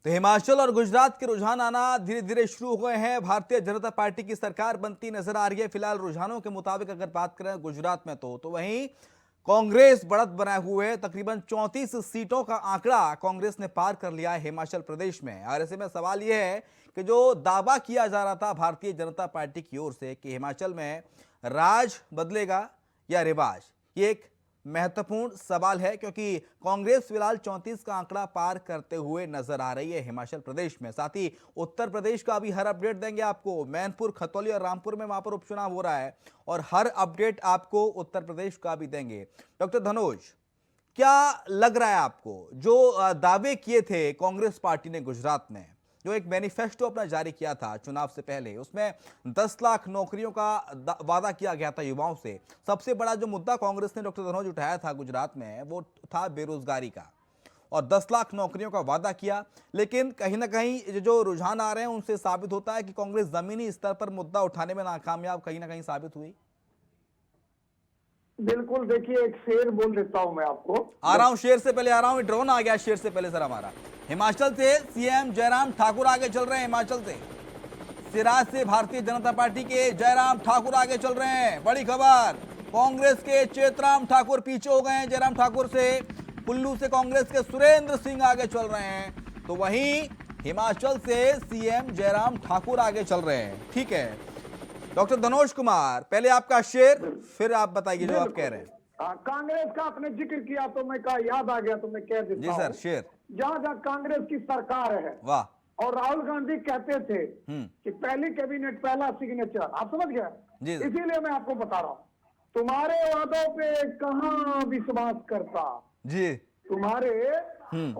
तो हिमाचल और गुजरात के रुझान आना धीरे धीरे शुरू हुए हैं। भारतीय जनता पार्टी की सरकार बनती नजर आ रही है। फिलहाल रुझानों के मुताबिक अगर बात करें गुजरात में तो वहीं कांग्रेस बढ़त बनाए हुए तकरीबन 34 सीटों का आंकड़ा कांग्रेस ने पार कर लिया है हिमाचल प्रदेश में। और ऐसे में सवाल यह है कि जो दावा किया जा रहा था भारतीय जनता पार्टी की ओर से कि हिमाचल में राज बदलेगा या रिवाज, ये एक महत्वपूर्ण सवाल है, क्योंकि कांग्रेस फिलहाल 34 का आंकड़ा पार करते हुए नजर आ रही है हिमाचल प्रदेश में। साथ ही उत्तर प्रदेश का भी हर अपडेट देंगे आपको। मैनपुर, खतौली और रामपुर में वहां पर उपचुनाव हो रहा है और हर अपडेट आपको उत्तर प्रदेश का भी देंगे। डॉक्टर धनोज, क्या लग रहा है आपको, जो दावे किए थे कांग्रेस पार्टी ने गुजरात में, जो एक मैनिफेस्टो अपना जारी किया था चुनाव से पहले, उसमें 10 लाख नौकरियों का वादा किया गया था युवाओं से। सबसे बड़ा जो मुद्दा कांग्रेस ने डॉक्टर धनोज उठाया था गुजरात में वो था बेरोजगारी का, और 10 लाख नौकरियों का वादा किया। लेकिन कहीं ना कहीं जो रुझान आ रहे हैं उनसे साबित होता है कि कांग्रेस जमीनी स्तर पर मुद्दा उठाने में नाकामयाब कहीं ना कहीं साबित हुई। बिल्कुल, देखिए एक शेर बोल देता हूं मैं आपको। आ रहा हूं, शेर से पहले आ रहा हूं, ड्रोन आ गया शेर से पहले। सर हमारा हिमाचल से सीएम जयराम ठाकुर आगे चल रहे हैं। हिमाचल से सिराज से भारतीय जनता पार्टी के जयराम ठाकुर आगे चल रहे हैं। बड़ी खबर, कांग्रेस के चेतराम ठाकुर पीछे हो गए हैं जयराम ठाकुर से। कुल्लू से कांग्रेस के सुरेंद्र सिंह आगे चल रहे हैं। तो वहीं हिमाचल से सीएम जयराम ठाकुर आगे चल रहे हैं। ठीक है डॉक्टर धनोज कुमार, पहले आपका शेर, फिर आप बताइए जो आप कह रहे हैं। कांग्रेस का आपने जिक्र किया तो मैं कहा याद आ गया तो मैं कह देता जी सर, शेर। जहां जहां कांग्रेस की सरकार है, वाह। और राहुल गांधी कहते थे कि पहली कैबिनेट पहला सिग्नेचर, आप समझ गए। इसीलिए मैं आपको बता रहा हूँ, तुम्हारे वादों पे कहाँ विश्वास करता जी, तुम्हारे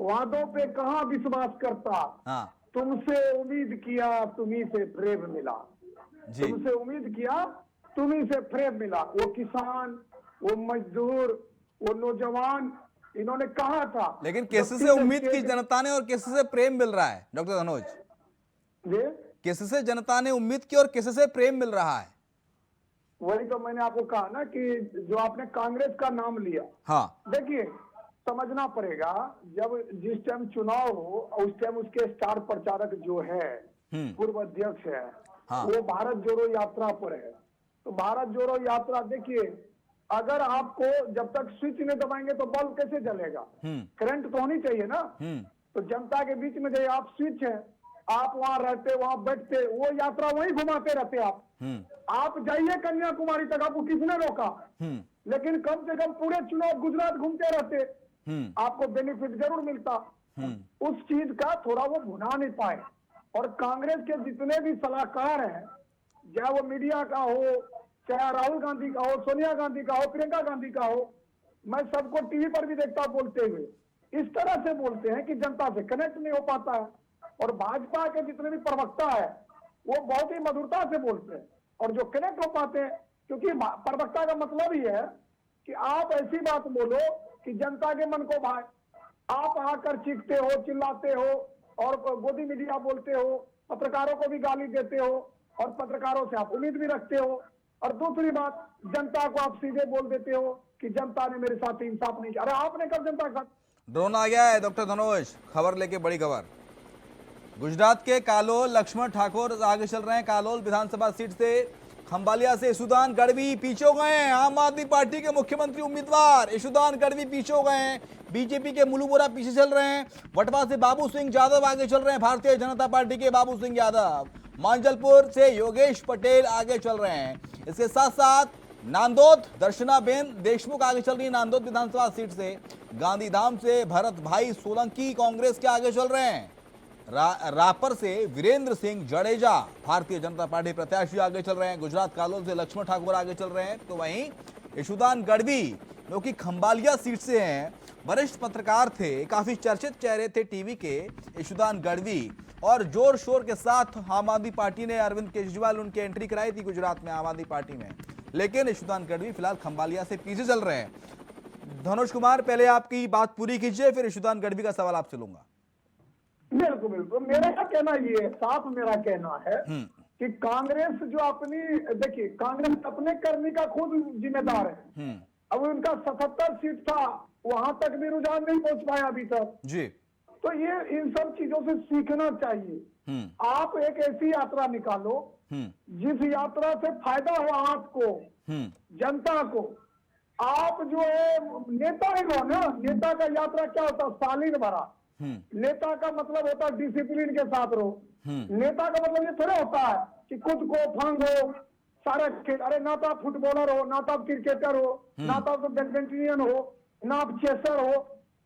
वादों पे कहाँ विश्वास करता। हाँ। तुमसे उम्मीद किया तुम्ही से प्रेम मिला, तुमसे उम्मीद किया तुम्ही से प्रेम मिला। वो किसान, वो मजदूर, वो नौजवान, इन्होंने कहा था। लेकिन किससे उम्मीद की जनता ने और किससे प्रेम मिल रहा है डॉक्टर धनोज? किससे जनता ने उम्मीद की और किससे प्रेम मिल रहा है? वही तो मैंने आपको कहा ना कि जो आपने कांग्रेस का नाम लिया, हाँ, देखिए समझना पड़ेगा, जब जिस टाइम चुनाव हो उस टाइम उसके स्टार प्रचारक जो है, पूर्व अध्यक्ष है, हाँ, वो भारत जोड़ो यात्रा पर है। तो भारत जोड़ो यात्रा, देखिए अगर आपको जब तक स्विच नहीं दबाएंगे तो बल्ब कैसे जलेगा? करंट तो होनी चाहिए ना। तो जनता के बीच में जो आप स्विच है, आप वहां रहते, वहां बैठते, वो यात्रा वहीं घुमाते रहते। आप जाइए कन्याकुमारी तक, आपको किसने रोका? लेकिन कम से कम पूरे चुनाव गुजरात घूमते रहते, आपको बेनिफिट जरूर मिलता। उस चीज का थोड़ा वो भुना नहीं पाए। और कांग्रेस के जितने भी सलाहकार हैं, चाहे वो मीडिया का हो, चाहे राहुल गांधी का हो, सोनिया गांधी का हो, प्रियंका गांधी का हो, मैं सबको टीवी पर भी देखता बोलते हुए इस तरह से बोलते हैं कि जनता से कनेक्ट नहीं हो पाता है। और भाजपा के जितने भी प्रवक्ता है वो बहुत ही मधुरता से बोलते हैं, और जो कनेक्ट हो पाते हैं, क्योंकि प्रवक्ता का मतलब ही है कि आप ऐसी बात बोलो कि जनता के मन को भाए। आप आकर चीखते हो, चिल्लाते हो और गोदी मीडिया बोलते हो, पत्रकारों को भी गाली देते हो और पत्रकारों से आप उम्मीद भी रखते हो। और दूसरी बात, जनता को आप सीधे बोल देते हो कि जनता ने मेरे साथ इंसाफ नहीं किया। अरे आपने कब जनता के साथ? ड्रोन आ गया है डॉक्टर धनोज, खबर लेके, बड़ी खबर। गुजरात के कालोल लक्ष्मण ठाकुर आगे चल रहे हैं। कालोल विधानसभा सीट से खंबालिया से यशुदान गढ़वी पीछे हो गए हैं। आम आदमी पार्टी के मुख्यमंत्री उम्मीदवार यशुदान गढ़वी पीछे हो गए हैं। बीजेपी के मुलू बोरा पीछे चल रहे हैं। वटवा से बाबू सिंह यादव आगे चल रहे हैं, भारतीय जनता पार्टी के बाबू सिंह यादव। मांजलपुर से योगेश पटेल आगे चल रहे हैं। इसके साथ साथ नांदोद दर्शनाबेन देशमुख आगे चल रही है नांदोद विधानसभा सीट से। गांधीधाम से भरत भाई सोलंकी कांग्रेस के आगे चल रहे हैं। रापर से वीरेंद्र सिंह जडेजा भारतीय जनता पार्टी प्रत्याशी आगे चल रहे हैं। गुजरात कालोल से लक्ष्मण ठाकुर आगे चल रहे हैं। तो वहीं यशुदान गढ़वी जो कि खंबालिया सीट से हैं, वरिष्ठ पत्रकार थे, काफी चर्चित चेहरे थे टीवी के यशुदान गढ़वी, और जोर शोर के साथ आम आदमी पार्टी ने, अरविंद केजरीवाल उनकी एंट्री कराई थी गुजरात में आम आदमी पार्टी में। लेकिन यशुदान गढ़वी फिलहाल खंबालिया से पीछे चल रहे हैं। धनोज कुमार, पहले आपकी बात पूरी कीजिए, फिर यशुदान गढ़वी का सवाल आपसे लूंगा। बिल्कुल बिल्कुल, मेरा कहना ये साफ मेरा कहना है कि कांग्रेस जो अपनी, देखिए कांग्रेस अपने करने का खुद जिम्मेदार है। अब उनका 77 सीट था, वहां तक भी रुझान नहीं पहुंच पाया अभी तक जी। तो ये इन सब चीजों से सीखना चाहिए। आप एक ऐसी यात्रा निकालो जिस यात्रा से फायदा हो आपको, जनता को। आप जो है नेता ही हो ना, नेता का यात्रा क्या होता है? सालीन भरा। नेता का मतलब होता है डिसिप्लिन के साथ रहो। नेता का मतलब ये थोड़ा होता है कि खुद को फांगो सारा खेल। अरे ना तो आप फुटबॉलर हो, ना तो आप क्रिकेटर हो, ना तो आप बैडमिंटन हो, ना आप चेसर हो।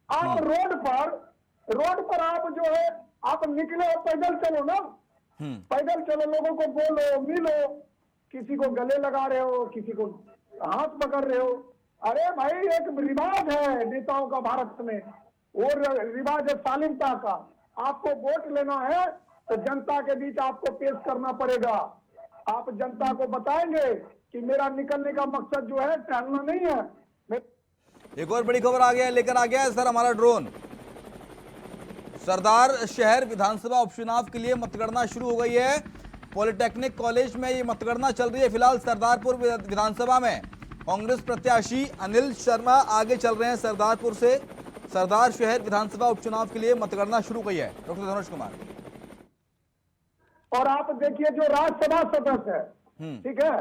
आप रोड पर आप जो है आप निकले और पैदल चलो ना, पैदल चलो, लोगों को बोलो, मिलो, किसी को गले लगा रहे हो, किसी को हाथ पकड़ रहे हो। अरे भाई एक रिवाज है नेताओं का भारत में, और रिवाज है शालीनता का। आपको वोट लेना है तो जनता के बीच आपको पेश करना पड़ेगा। आप जनता को बताएंगे कि मेरा निकलने का मकसद जो है टहलना नहीं है। एक और बड़ी खबर आ गया है, लेकर आ गया है सर हमारा ड्रोन। सरदार शहर विधानसभा उपचुनाव के लिए मतगणना शुरू हो गई है। पॉलिटेक्निक कॉलेज में ये मतगणना चल रही है। फिलहाल सरदारपुर विधानसभा में कांग्रेस प्रत्याशी अनिल शर्मा आगे चल रहे हैं सरदारपुर से। सरदार शहर विधानसभा उपचुनाव के लिए मतगणना शुरू गई है। डॉक्टर धनुष कुमार। और आप देखिए जो राज्यसभा सदस्य है, ठीक है,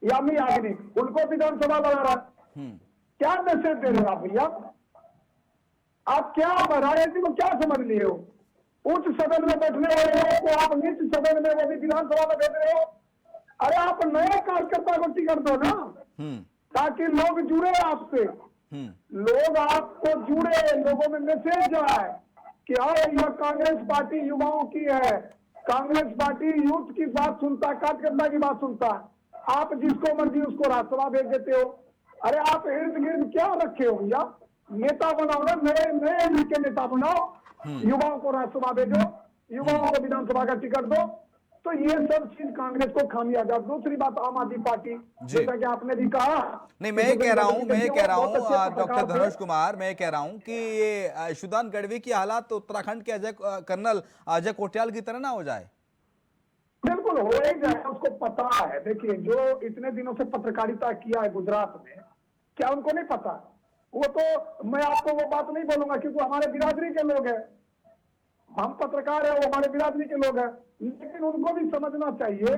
यामी याग्निक, उनको विधानसभा लगा रहा है। क्या मैसेज दे रहे हो आप भैया? आप क्या राजनीति को क्या समझ लिए हो? उच्च सदन में बैठने वाले लोगों को आप नीच सदन में, वो भी विधानसभा में बैठ रहे हो। अरे आप नए कार्यकर्ता को टिकट दो ना, ताकि लोग जुड़े आपसे, लोग आपको जुड़े, लोगों में मैसेज जाए कि हाँ यह कांग्रेस पार्टी युवाओं की है, कांग्रेस पार्टी यूथ की बात सुनता, कार्यकर्ता की बात सुनता। आप जिसको मर्जी उसको राज्यसभा भेज देते हो। अरे आप इर्द गिर्द क्या रखे हो भैया? नेता बनाओ ना, नए के नेता बनाओ, युवाओं को राज्यसभा भेजो, युवाओं को विधानसभा का टिकट दो। तो ये सब चीज कांग्रेस को खामियाजा। दूसरी बात आम आदमी पार्टी, जैसा कि आपने भी कहा। नहीं, मैं ये कह रहा हूँ डॉक्टर धनुष कुमार, मैं कह रहा हूँ कि ये सुदान गढ़वी की हालात तो उत्तराखंड के कर्नल अजय कोटियाल की तरह ना हो जाए। बिल्कुल हो ही जाए, उसको पता है। देखिए जो इतने दिनों से पत्रकारिता किया है गुजरात में, क्या उनको नहीं पता? वो तो मैं आपको वो बात नहीं बोलूंगा क्योंकि हमारे बिरादरी के लोग हैं, हम पत्रकार हैं, वो हमारे बिरादरी के लोग हैं। लेकिन उनको भी समझना चाहिए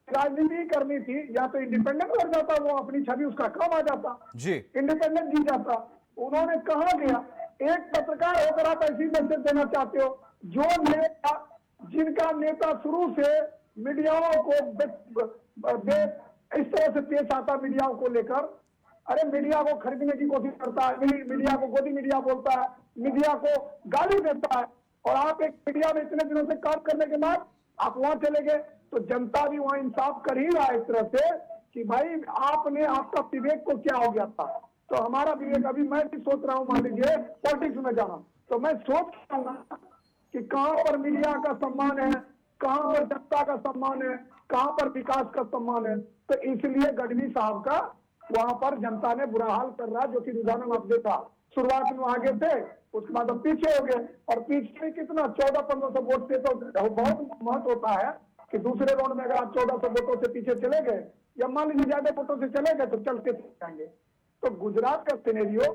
राजनीति करनी थी, या तो इंडिपेंडेंट हो जाता, वो अपनी छवि उसका काम आ जाता जी, इंडिपेंडेंट जी जाता। उन्होंने कहा गया एक पत्रकार होकर आप ऐसी मैसेज देना चाहते हो? जो नेता, जिनका नेता शुरू से मीडियाओं को इस तरह से पेश आता, मीडियाओं को लेकर, अरे मीडिया को खरीदने की कोशिश करता है, मीडिया को गोदी मीडिया बोलता है, मीडिया को गाली देता है, और आप एक मीडिया में इतने दिनों से काम करने के बाद आप वहां चले गए, तो जनता भी वहां इंसाफ कर ही रहा है इस तरह से कि भाई आपने, आपका विवेक को क्या हो गया था। तो हमारा विवेक, अभी मैं भी सोच रहा हूँ, मान लीजिए पॉलिटिक्स में जाना, तो मैं सोच रहा हूँ कि कहां पर मीडिया का सम्मान है, कहां पर जनता का सम्मान है, कहां पर विकास का सम्मान है। तो इसलिए गढ़वी साहब का वहां पर जनता ने बुरा हाल कर रहा है, जो कि रुझान आप देखा शुरुआत में आगे थे, उसके बाद अब पीछे हो गए। और पीछे कितना 1400-1500 वोट से तो बहुत महत्व होता है कि दूसरे राउंड में अगर आप 1400 वोटों से पीछे चले गए, या मान लीजिए ज्यादा वोटों से चले गए, तो चलते जाएंगे। तो गुजरात का सिनेरियो,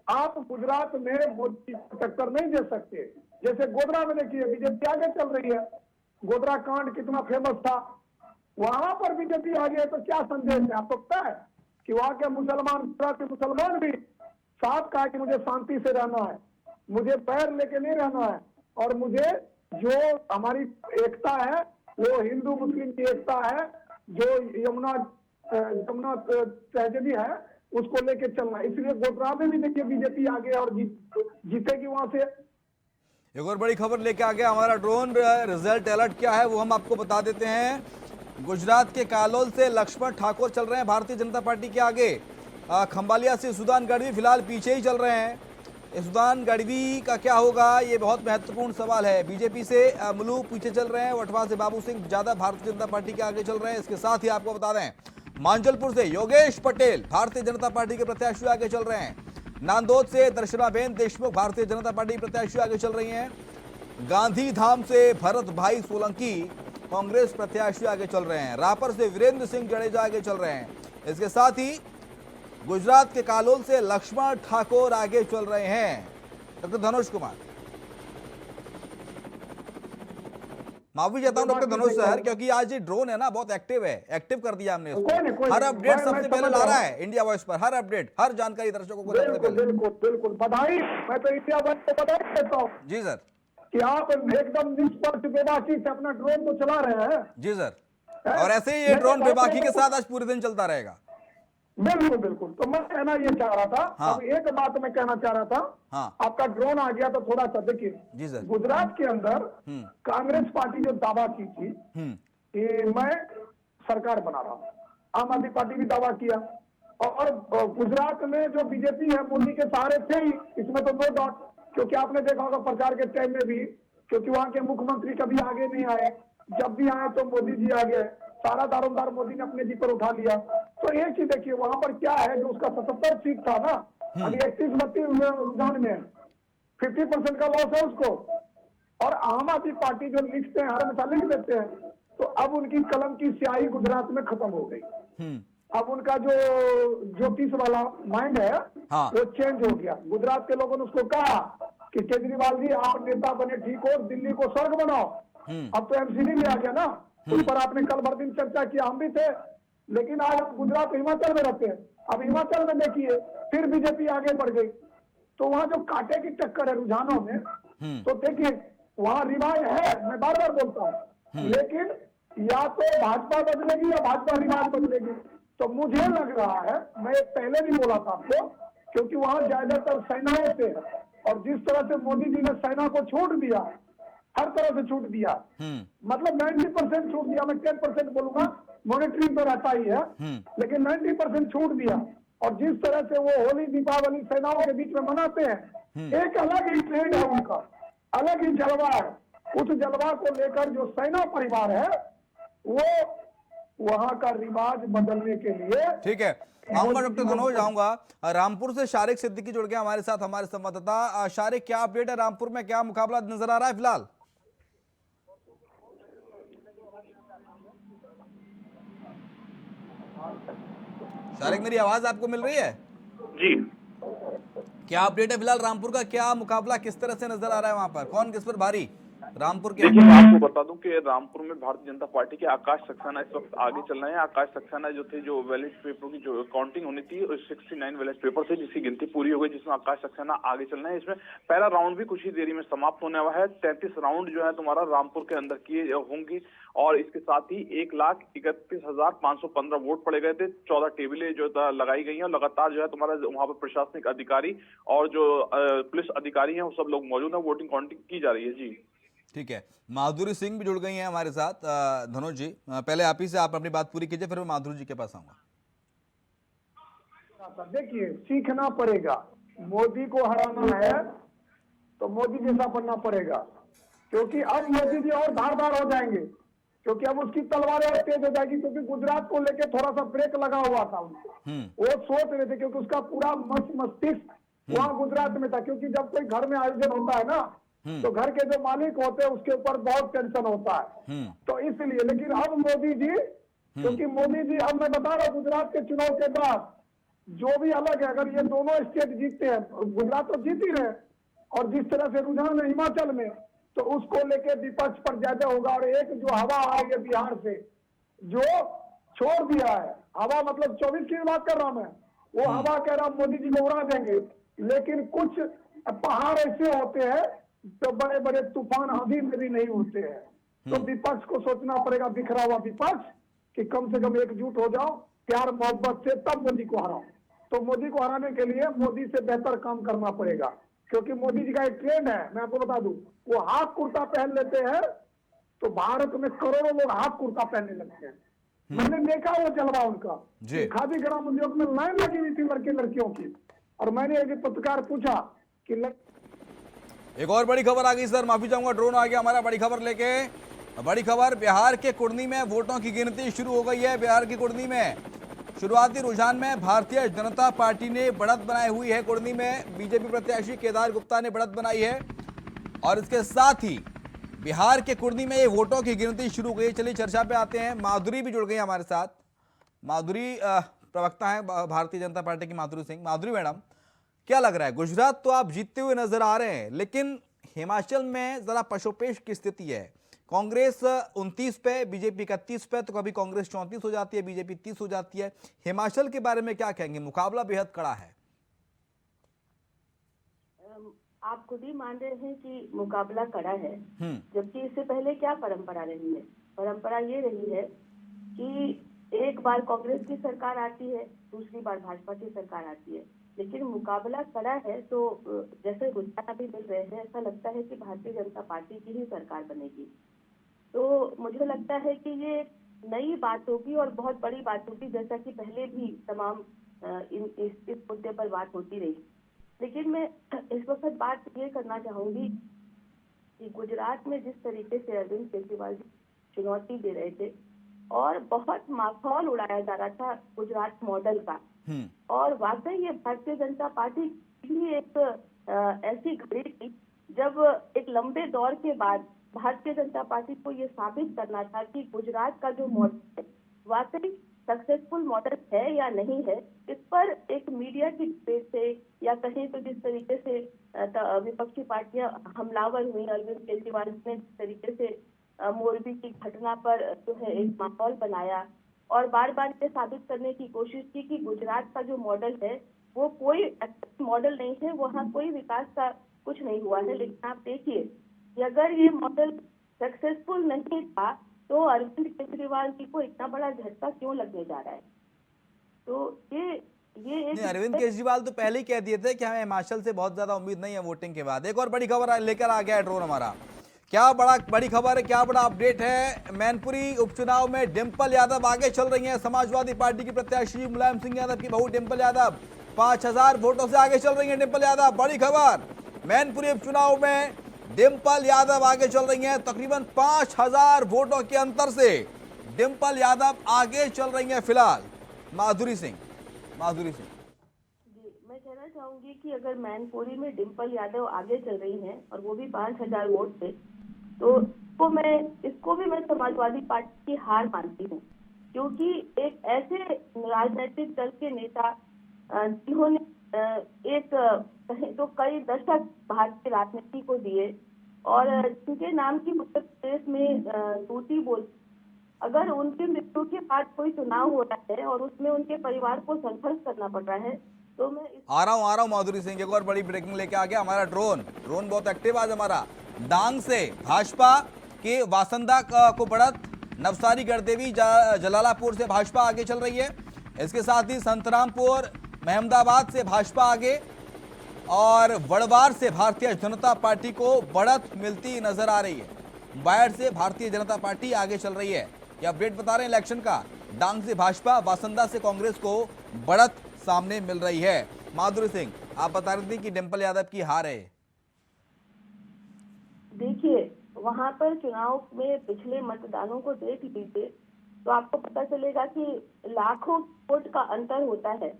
आप गुजरात में मोदी टक्कर नहीं दे सकते। जैसे गोधरा में देखिए बीजेपी आगे चल रही है, गोधरा कांड कितना फेमस था, वहां पर बीजेपी आ गई, तो क्या संदेश है आपको पता है कि वहां के मुसलमान भी साफ कहा कि मुझे शांति से रहना है, मुझे पैर लेके नहीं रहना है, और मुझे जो हमारी एकता है वो हिंदू मुस्लिम की एकता है, जो यमुना तहजीबी है उसको लेके चलना। इसलिए गोधरा में भी देखिए बीजेपी आगे और जीतेगी वहां से। एक और बड़ी खबर लेके आ गया हमारा ड्रोन। रिजल्ट अलर्ट क्या है वो हम आपको बता देते हैं। गुजरात के कालोल से लक्ष्मण ठाकुर चल रहे हैं भारतीय जनता पार्टी के आगे। खंबालिया से सुदान गढ़वी फिलहाल पीछे ही चल रहे हैं। सुदान गढ़वी का क्या होगा, ये बहुत महत्वपूर्ण सवाल है। बीजेपी से मुलू पीछे चल रहे हैं, वटवा से बाबू सिंह ज्यादा भारतीय जनता पार्टी के आगे चल रहे हैं। इसके साथ ही आपको बता दें मांजलपुर से योगेश पटेल भारतीय जनता पार्टी के प्रत्याशी आगे चल रहे हैं। नांदोद से दर्शनाबेन देशमुख भारतीय जनता पार्टी की प्रत्याशी आगे चल रही हैं। गांधीधाम से भरत भाई सोलंकी कांग्रेस प्रत्याशी आगे चल रहे हैं। रापर से वीरेंद्र सिंह जडेजा आगे चल रहे हैं। इसके साथ ही गुजरात के कालोल से लक्ष्मण ठाकुर आगे चल रहे हैं। डॉक्टर धनुष कुमार। माफी चाहता हूँ डॉक्टर बाकी धनुष देखो, सर, क्योंकि आज ये ड्रोन है ना बहुत एक्टिव है, एक्टिव कर दिया हमने कोई नहीं, इसको। कोई हर नहीं, अपडेट मैं सबसे पहले समझ ला रहा रहा हूँ। है इंडिया वॉइस पर, हर अपडेट, हर जानकारी दर्शकों को सबसे बिल्कुल पहले। बिल्कुल बिल्कुल बधाई, मैं तो इंडिया भर को बधाई देता हूँ जी सर। कि आप एकदम निष्पक्ष बेबाकी से अपना ड्रोन को चला रहे हैं। जी सर, हैं? और ऐसे ही ये मैं तो ड्रोन बहुत बेबाकी के लोगों साथ को- आज पूरे दिन चलता रहेगा। बिल्कुल बिल्कुल, तो मैं कहना ये चाह रहा था। हाँ। अब एक बात मैं कहना चाह रहा था, हाँ। आपका ड्रोन आ गया तो थोड़ा सा देखिए, जी सर। गुजरात के अंदर कांग्रेस पार्टी जो दावा की थी कि मैं सरकार बना रहा हूँ, आम आदमी पार्टी भी दावा किया, और गुजरात में जो बीजेपी है मोदी के सहारे थे ही, इसमें तो नो डाउट, क्योंकि आपने देखा होगा प्रचार के टाइम में भी, क्योंकि वहां के मुख्यमंत्री कभी आगे नहीं आए, जब भी आए तो मोदी जी आ गए, सारा दारोमदार मोदी ने अपने जी पर उठा लिया। तो एक चीज देखिए, वहां पर क्या है, जो उसका 77 सीट था ना, अभी 31-32 रुझान में 50% का लॉस है उसको। और आम आदमी पार्टी जो लिखते हैं, हर हमेशा लिख देते हैं, तो अब उनकी कलम की स्याही गुजरात में खत्म हो गई। अब उनका जो ज्योतिष वाला माइंड है, हाँ। वो चेंज हो गया। गुजरात के लोगों ने उसको कहा कि केजरीवाल जी आप नेता बने ठीक हो, दिल्ली को स्वर्ग बनाओ। अब तो एमसीडी में आ गया ना, उस पर आपने कल भर दिन चर्चा किया, हम भी थे, लेकिन आज हम गुजरात हिमाचल में रहते हैं। अब हिमाचल में देखिए फिर बीजेपी आगे बढ़ गई, तो वहां जो कांटे की टक्कर है रुझानों में, तो देखिए वहां रिवाज है, मैं बार बार बोलता हूँ, लेकिन या तो भाजपा बदलेगी या भाजपा रिवाज बदलेगी। तो मुझे लग रहा है, मैं पहले भी बोला था आपको, क्योंकि वहां ज्यादातर सेनाओं से है, और जिस तरह से मोदी जी ने सेना को छूट दिया, हर तरह से छूट दिया, मतलब 90% छूट दिया, मैं 10% बोलूंगा, मॉनिटरिंग तो रहता ही है, लेकिन 90% छूट दिया। और जिस तरह से वो होली दीपावली सेनाओं के बीच में मनाते हैं, एक अलग ही ट्रेंड है उनका, अलग ही जलवा है। उस जलवा को लेकर जो सेना परिवार है, वो वहां का रिवाज बदलने के लिए। ठीक है, आऊंगा डॉक्टर धनोज, आऊंगा। रामपुर से शारिक सिद्दीकी जुड़ गया हमारे साथ, हमारे संवाददाता। शारिक, क्या अपडेट है, रामपुर में क्या मुकाबला नजर आ रहा है फिलहाल? शारिक, मेरी आवाज आपको मिल रही है? जी, क्या अपडेट है फिलहाल, रामपुर का क्या मुकाबला किस तरह से नजर आ रहा है, वहां पर कौन किस पर भारी रामपुर के? देखिए मैं आपको बता दूं कि रामपुर में भारतीय जनता पार्टी के आकाश सक्सेना इस वक्त आगे चल रहे हैं। आकाश सक्सेना जो थे, जो बैलेट पेपर की जो काउंटिंग होनी थी, 69 बैलेट पेपर थे जिसकी गिनती पूरी हो गई, जिसमें आकाश सक्सेना आगे चल रहे हैं। इसमें पहला राउंड भी कुछ ही देरी में समाप्त होने वाला है। 33 राउंड जो है तुम्हारा रामपुर के अंदर किए होंगी, और इसके साथ ही 1,31,515 वोट पड़े गए थे। 14 टेबलें जो लगाई गई हैं, और लगातार जो है तुम्हारा वहां पर प्रशासनिक अधिकारी और जो पुलिस अधिकारी हैं वो सब लोग मौजूद हैं। वोटिंग काउंटिंग की जा रही है। जी ठीक है, माधुरी सिंह भी जुड़ गई हैं हमारे साथ। धनोज जी, पहले आप ही से आप अपनी बात पूरी कीजिए, फिर मैं माधुरी जी के पास आऊंगा। देखिए, सीखना पड़ेगा, मोदी को हराना है तो मोदी जैसा बनना पड़ेगा, क्योंकि अब मोदी जी और धारदार हो जाएंगे, क्योंकि अब उसकी तलवारें और तेज हो जाएगी, क्योंकि गुजरात को लेके थोड़ा सा ब्रेक लगा हुआ था उनको। वो सोच रहे थे, क्योंकि उसका पूरा मस्तिष्क वहां गुजरात में था, क्योंकि जब कोई घर में आयोजन होता है ना, तो घर के जो मालिक होते हैं उसके ऊपर बहुत टेंशन होता है, तो इसलिए। लेकिन अब मोदी जी, क्योंकि मोदी जी, अब मैं बता रहा हूँ, गुजरात के चुनाव के बाद जो भी अलग है, अगर ये दोनों स्टेट जीतते हैं, गुजरात तो जीत ही रहे, और जिस तरह से रुझान है हिमाचल में, तो उसको लेके विपक्ष पर ज्यादा होगा। और एक जो हवा आ रही है बिहार से, जो छोड़ दिया है हवा, मतलब 24 की बात कर रहा हूं मैं, वो हवा कह रहा मोदी जी को उड़ा देंगे। लेकिन कुछ पहाड़ ऐसे होते हैं जो बड़े बड़े तूफान आंधी में भी नहीं उड़ते हैं, तो विपक्ष को सोचना पड़ेगा, बिखरा हुआ विपक्ष, कि कम से कम एकजुट हो जाओ प्यार मोहब्बत से, तब मोदी को हराओ। तो मोदी को हराने के लिए मोदी से बेहतर काम करना पड़ेगा, क्योंकि मोदी जी का एक ट्रेंड है, मैं आपको बता दूं, वो हाफ कुर्ता पहन लेते हैं तो भारत में करोड़ों लोग हाफ कुर्ता पहनने लगते हैं। मैंने देखा वो जलवा उनका, खादी ग्राम उद्योग में लाइन लगी हुई थी लड़के लड़कियों की, और मैंने एक पत्रकार पूछा कि एक और बड़ी खबर आ गई सर, माफी चाहूंगा, ड्रोन आ गया हमारा बड़ी खबर लेके। बड़ी खबर, बिहार के कुर्नी में वोटों की गिनती शुरू हो गई है। बिहार की कुर्नी में शुरुआती रुझान में भारतीय जनता पार्टी ने बढ़त बनाई हुई है। कुर्नी में बीजेपी प्रत्याशी केदार गुप्ता ने बढ़त बनाई है, और इसके साथ ही बिहार के कुर्नी में ये वोटों की गिनती शुरू हो गई। चलिए चर्चा पे आते हैं, माधुरी भी जुड़ गई हमारे साथ। माधुरी प्रवक्ता है भारतीय जनता पार्टी की, माधुरी सिंह। माधुरी मैडम, क्या लग रहा है, गुजरात तो आप जीतते हुए नजर आ रहे हैं, लेकिन हिमाचल में जरा पशोपेश की स्थिति है, कांग्रेस 29 पे, बीजेपी 31 पे, तो कभी कांग्रेस 34 हो जाती है, बीजेपी 30 हो जाती है। हिमाचल के बारे में क्या कहेंगे? मुकाबला बेहद कड़ा है। आप खुद ही मान रहे हैं कि मुकाबला कड़ा है, जबकि इससे पहले क्या परंपरा रही है? परंपरा ये रही है कि एक बार कांग्रेस की सरकार आती है, दूसरी बार भाजपा की सरकार आती है, लेकिन मुकाबला कड़ा है। तो जैसे रुझान अभी मिल रहे हैं, ऐसा लगता है कि भारतीय जनता पार्टी की ही सरकार बनेगी। तो मुझे लगता है कि ये नई बात होगी और बहुत बड़ी बात होगी, जैसा कि पहले भी तमाम इस मुद्दे पर बात होती रही। लेकिन मैं इस वक्त बात ये करना चाहूंगी कि गुजरात में जिस तरीके से अरविंद केजरीवाल जी चुनौती दे रहे थे और बहुत माहौल उड़ाया जा रहा था गुजरात मॉडल का, और वाकई ये भारतीय जनता पार्टी की एक ऐसी घड़ी थी जब एक लंबे दौर के बाद भारतीय जनता पार्टी को ये साबित करना था कि गुजरात का जो मॉडल है वाकई सक्सेसफुल मॉडल है या नहीं है। इस पर एक मीडिया की डिबेट से या कहीं तो जिस तरीके से विपक्षी पार्टियां हमलावर हुई, अरविंद केजरीवाल ने जिस तरीके से मोरबी की घटना पर जो है एक माहौल बनाया और बार बार ये साबित करने की कोशिश की कि गुजरात का जो मॉडल है वो कोई मॉडल नहीं है, वहाँ कोई विकास का कुछ नहीं हुआ है। लेकिन आप देखिए कि अगर ये मॉडल सक्सेसफुल नहीं था तो अरविंद केजरीवाल जी को इतना बड़ा झटका क्यों लगने जा रहा है? तो ये एक अरविंद केजरीवाल तो पहले ही कह दिए थे कि हमें हिमाचल से बहुत ज्यादा उम्मीद नहीं है वोटिंग के बाद। एक और बड़ी खबर लेकर आ गया है ड्रोन हमारा। क्या बड़ी खबर है, क्या बड़ा अपडेट है? मैनपुरी उपचुनाव में डिंपल यादव आगे चल रही हैं। समाजवादी पार्टी की प्रत्याशी मुलायम सिंह यादव की बहू डिंपल यादव 5000 वोटों से आगे चल रही है। डिंपल यादव, बड़ी खबर, मैनपुरी उपचुनाव में डिंपल यादव आगे चल रही हैं। तकरीबन 5000 वोटों के अंतर से डिंपल यादव आगे चल रही हैं फिलहाल। माधुरी सिंह जी, मैं कहना चाहूंगी कि अगर मैनपुरी में डिंपल यादव आगे चल रही हैं और वो भी 5000 वोट से, तो इसको भी मैं समाजवादी पार्टी की हार मानती हूँ, क्योंकि एक ऐसे राजनीतिक दल के नेता जिन्होंने एक कहीं तो कई दशक भारतीय राजनीति को दिए और जिनके नाम की उत्तर प्रदेश में दूती बोल, अगर उनकी मृत्यु के बाद कोई चुनाव हो रहा है और उसमें उनके परिवार को संघर्ष करना पड़ रहा है, तो मैं आ रहा हूं माधुरी सिंह। एक और बड़ी ब्रेकिंग लेके आ गया हमारा ड्रोन बहुत एक्टिव आज हमारा। डांग से भाजपा के वासंदा को बढ़त, नवसारी गढ़देवी जलालापुर से भाजपा आगे चल रही है। इसके साथ ही संतरामपुर महमदाबाद से भाजपा आगे और वड़वार से भारतीय जनता पार्टी को बढ़त मिलती नजर आ रही है। बायड से भारतीय जनता पार्टी आगे चल रही है। ये अपडेट बता रहे हैं इलेक्शन का। डांग से भाजपा, वासंदा से कांग्रेस को बढ़त सामने मिल रही है। माधुरी सिंह, आप बता रही थी कि डिंपल यादव की हार है। देखिए, वहां पर चुनाव में पिछले मतदानों को देख लीजिए तो आपको पता चलेगा कि लाखों वोट का अंतर होता है।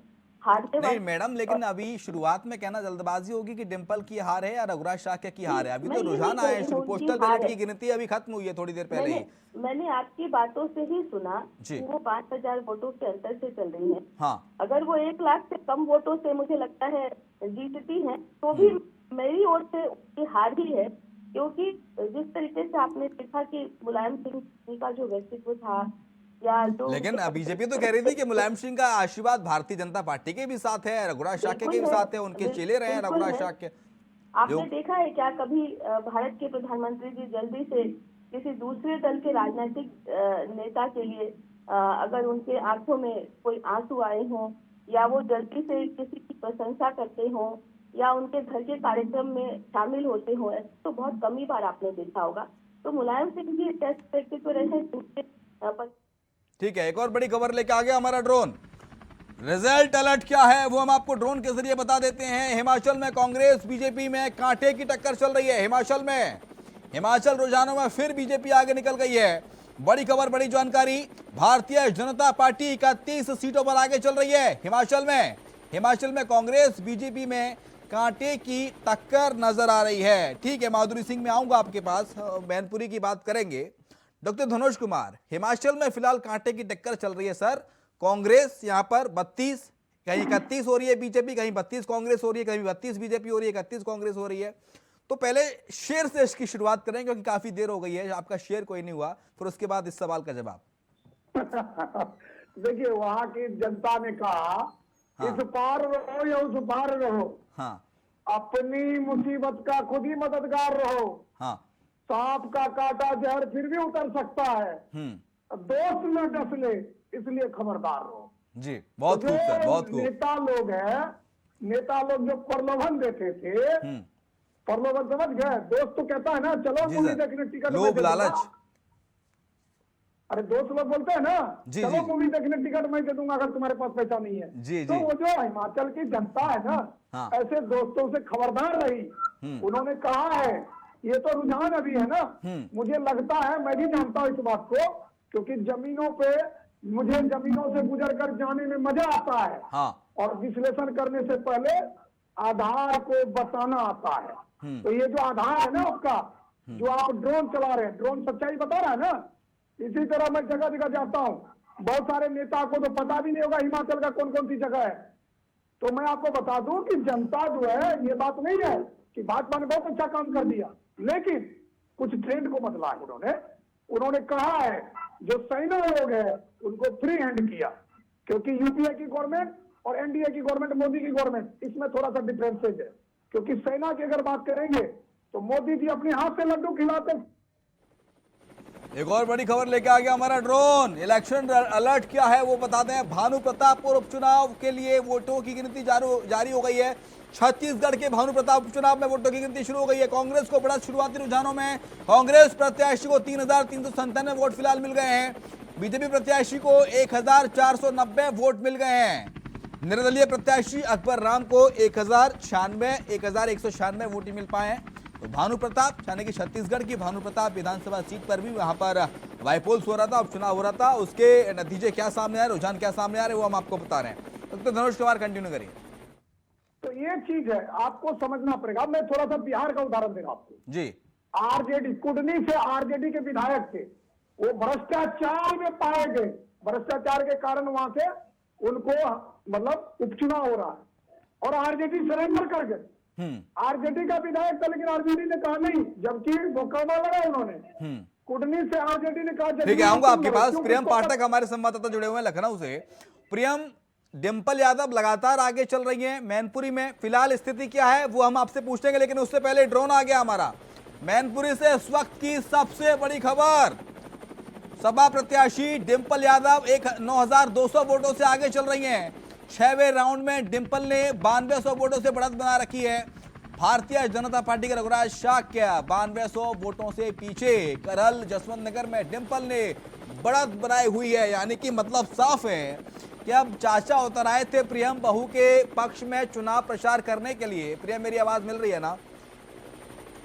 नहीं मैडम, लेकिन अभी शुरुआत में कहना जल्दबाजी होगी कि डिंपल की हार है या रघुराज शाक्य की हार है। अभी तो रुझान आए हैं, पोस्टल बैलेट की गिनती अभी खत्म हुई है थोड़ी देर पहले ही। मैंने आपकी बातों से ही सुना कि वो 5000 वोटों के अंतर से चल रही है। हाँ, अगर वो 1 लाख से कम वोटों से मुझे लगता है जीतती है तो भी मेरी ओर से उसकी हार ही है, क्योंकि जिस तरीके से आपने देखा कि मुलायम सिंह जी का जो व्यक्तित्व था या जो, लेकिन बीजेपी तो कह रही थी कि मुलायम सिंह का आशीर्वाद भारतीय जनता पार्टी के भी साथ है, रघुराज शाक्य के भी साथ है, उनके चेले रहे हैं रघुराज शाक्य। आपने देखा है क्या कभी भारत के प्रधानमंत्री जी जल्दी से किसी दूसरे दल के राजनीतिक नेता के लिए अगर उनके आंखों में कोई आंसू आए हों या वो जल्दी से किसी की प्रशंसा करते हों या उनके घर के कार्यक्रम में शामिल होते हों, तो बहुत कम ही बार आपने देखा होगा। तो मुलायम सिंह जी टेस्ट व्यक्तित्व रहे। ठीक है, एक और बड़ी खबर लेके आ गया हमारा ड्रोन। रिजल्ट अलर्ट क्या है वो हम आपको ड्रोन के जरिए बता देते हैं। हिमाचल में कांग्रेस बीजेपी में कांटे की टक्कर चल रही है। हिमाचल रुझानों में फिर बीजेपी आगे निकल गई है। बड़ी खबर, बड़ी जानकारी, भारतीय जनता पार्टी 31 सीटों पर आगे चल रही है। हिमाचल में कांग्रेस बीजेपी में कांटे की टक्कर नजर आ रही है। ठीक है माधुरी सिंह, मैं आऊंगा आपके पास, मैनपुरी की बात करेंगे। डॉक्टर धनोज कुमार, हिमाचल में फिलहाल कांटे की टक्कर चल रही है सर। कांग्रेस यहां पर 32, कहीं 31 हो रही है बीजेपी, कहीं 32 कांग्रेस हो रही है, कहीं 32 बीजेपी हो रही है, 31 कांग्रेस हो रही है। तो पहले शेर से इसकी शुरुआत करें क्योंकि काफी देर हो गई है, आपका शेर कोई नहीं हुआ, फिर उसके बाद इस सवाल का जवाब। देखिए, वहां की जनता ने कहा, हाँ। इस पार रहो या उस पार रहो, हाँ अपनी मुसीबत का खुद ही मददगार रहो। हाँ। सांप का काटा जहर फिर भी उतर सकता है, दोस्त न डस ले इसलिए खबरदार रहो। जी, बहुत तो खूब सर, बहुत जो खूब। नेता लोग हैं, नेता लोग जो प्रलोभन देते थे, प्रलोभन समझ गए, दोस्त तो कहता है ना चलो जी मूवी सर, देखने टिकट मैं लोभ दे दूंगा। लालच। अरे दोस्त लोग बोलते हैं ना, जी, चलो जी। मूवी देखने टिकट मैं दे दूंगा अगर तुम्हारे पास पैसा नहीं है। जी, तो जी। वो जो हिमाचल की जनता है ना, हाँ। ऐसे दोस्तों से खबरदार रही। उन्होंने कहा है, ये तो रुझान अभी है ना, मुझे लगता है, मैं भी जानता हूँ इस बात को, क्योंकि जमीनों पे मुझे जमीनों से गुजर कर जाने में मजा आता है। हाँ। और विश्लेषण करने से पहले आधार को बताना आता है। तो ये जो आधार है ना उसका, जो आप ड्रोन चला रहे हैं, ड्रोन सच्चाई बता रहा है ना, इसी तरह मैं जगह जगह जाता हूँ, बहुत सारे नेता को तो पता भी नहीं होगा हिमाचल का कौन कौन सी जगह है। तो मैं आपको बता दूं कि जनता जो है, ये बात नहीं है कि भाजपा ने बहुत अच्छा काम कर दिया, लेकिन कुछ ट्रेंड को बदला है उन्होंने कहा है जो सेना लोग है उनको फ्री हैंड किया, क्योंकि यूपीए की गवर्नमेंट और एनडीए की गवर्नमेंट, मोदी की गवर्नमेंट, इसमें थोड़ा सा डिफरेंसेज है। क्योंकि सेना की अगर बात करेंगे तो मोदी जी अपने हाथ से लड्डू खिलाते। एक और बड़ी खबर लेके आ गया हमारा ड्रोन। इलेक्शन अलर्ट क्या है वो बताते हैं। भानु प्रतापपुर उपचुनाव के लिए वोटों की गिनती जारी हो गई है। छत्तीसगढ़ के भानु प्रताप उपचुनाव में वोटों की गिनती शुरू हो गई है। कांग्रेस को बड़ा शुरुआती रुझानों में कांग्रेस प्रत्याशी को 3,397 वोट फिलहाल मिल गए हैं। बीजेपी प्रत्याशी को 1,490 वोट मिल गए हैं। निर्दलीय प्रत्याशी अकबर राम को 1,196 वोट ही मिल पाए हैं। तो भानु प्रताप, यानी कि छत्तीसगढ़ की भानु प्रताप विधानसभा सीट पर भी वहां पर बाईपोल्स हो रहा था, उपचुनाव हो रहा था। उसके नतीजे क्या सामने आ रहे, रुझान क्या सामने आ रहे, वो हम आपको बता रहे हैं। तो धनुष कुमार कंटिन्यू करिए। तो ये चीज है, आपको समझना पड़ेगा। मैं थोड़ा सा बिहार का उदाहरण दे रहा हूं आपको जी। आरजेडी, कुडनी से आरजेडी के विधायक थे, वो भ्रष्टाचार में पाए गए। भ्रष्टाचार के कारण वहां से उनको मतलब उपचुनाव हो रहा है और आरजेडी सरेंडर कर गए। आरजेडी का विधायक था, लेकिन आरजेडी ने कहा नहीं, जबकि मुकदमा लगा उन्होंने। कुडनी से आरजेडी ने कहा ठीक है, आऊंगा आपके पास। प्रियम पाठक हमारे संवाददाता जुड़े हुए हैं लखनऊ से। प्रियम, डिंपल यादव लगातार आगे चल रही हैं मैनपुरी में, फिलहाल स्थिति क्या है वो हम आपसे पूछेंगे, लेकिन उससे पहले ड्रोन आ गया हमारा। मैनपुरी से इस वक्त की सबसे बड़ी खबर, सपा प्रत्याशी डिंपल यादव 9,200 वोटों से आगे चल रही हैं। 6वें राउंड में डिंपल ने 9200 वोटों से बढ़त बना रखी है। भारतीय जनता पार्टी के रघुराज शाक्य 9200 वोटों से पीछे। करहल जसवंत नगर में डिंपल ने बढ़त बनाई हुई है, यानी कि मतलब साफ है कि अब चाचा उतर आए थे प्रियम बहू के पक्ष में चुनाव प्रचार करने के लिए। प्रियम, मेरी आवाज मिल रही है ना?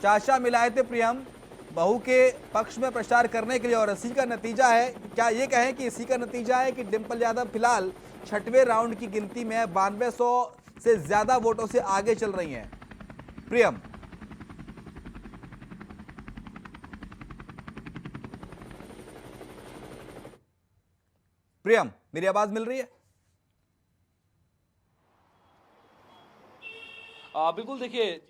चाचा मिलाए थे प्रियम बहू के पक्ष में प्रचार करने के लिए, और इसी का नतीजा है, क्या ये कहें कि इसी का नतीजा है कि डिंपल यादव फिलहाल 6वें राउंड की गिनती में 9200 से ज्यादा वोटों से आगे चल रही हैं। प्रियम, प्रियम मेरी आवाज मिल रही है? बिल्कुल, देखिए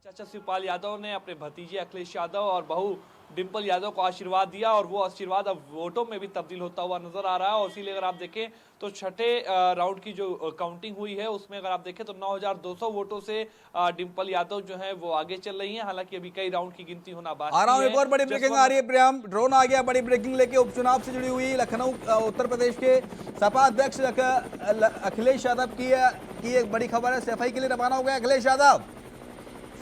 चाचा शिवपाल यादव ने अपने भतीजे अखिलेश यादव और बहू डिंपल यादव को आशीर्वाद दिया, और वो आशीर्वाद अब वोटों में भी तब्दील होता हुआ नजर आ रहा है। और इसीलिए अगर आप देखें तो छठे राउंड की जो काउंटिंग हुई है उसमें अगर आप देखें तो 9,200 वोटों से डिंपल यादव जो है वो आगे चल रही हैं। हालांकि अभी कई राउंड की गिनती होना बाकी है। एक और बड़ी ब्रेकिंग आ रही है प्रियम, ड्रोन आ गया, बड़ी ब्रेकिंग लेके उपचुनाव से जुड़ी हुई लखनऊ उत्तर प्रदेश के सपा अध्यक्ष अखिलेश यादव की एक बड़ी खबर है। सफाई के लिए रवाना हो गया अखिलेश यादव।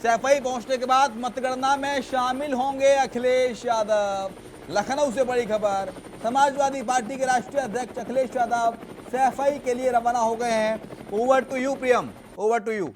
सफाई पहुंचने के बाद मतगणना में शामिल होंगे अखिलेश यादव। लखनऊ से बड़ी खबर, समाजवादी पार्टी के राष्ट्रीय अध्यक्ष अखिलेश यादव सफाई के लिए रवाना हो गए हैं। Over to you Priyam, over to you.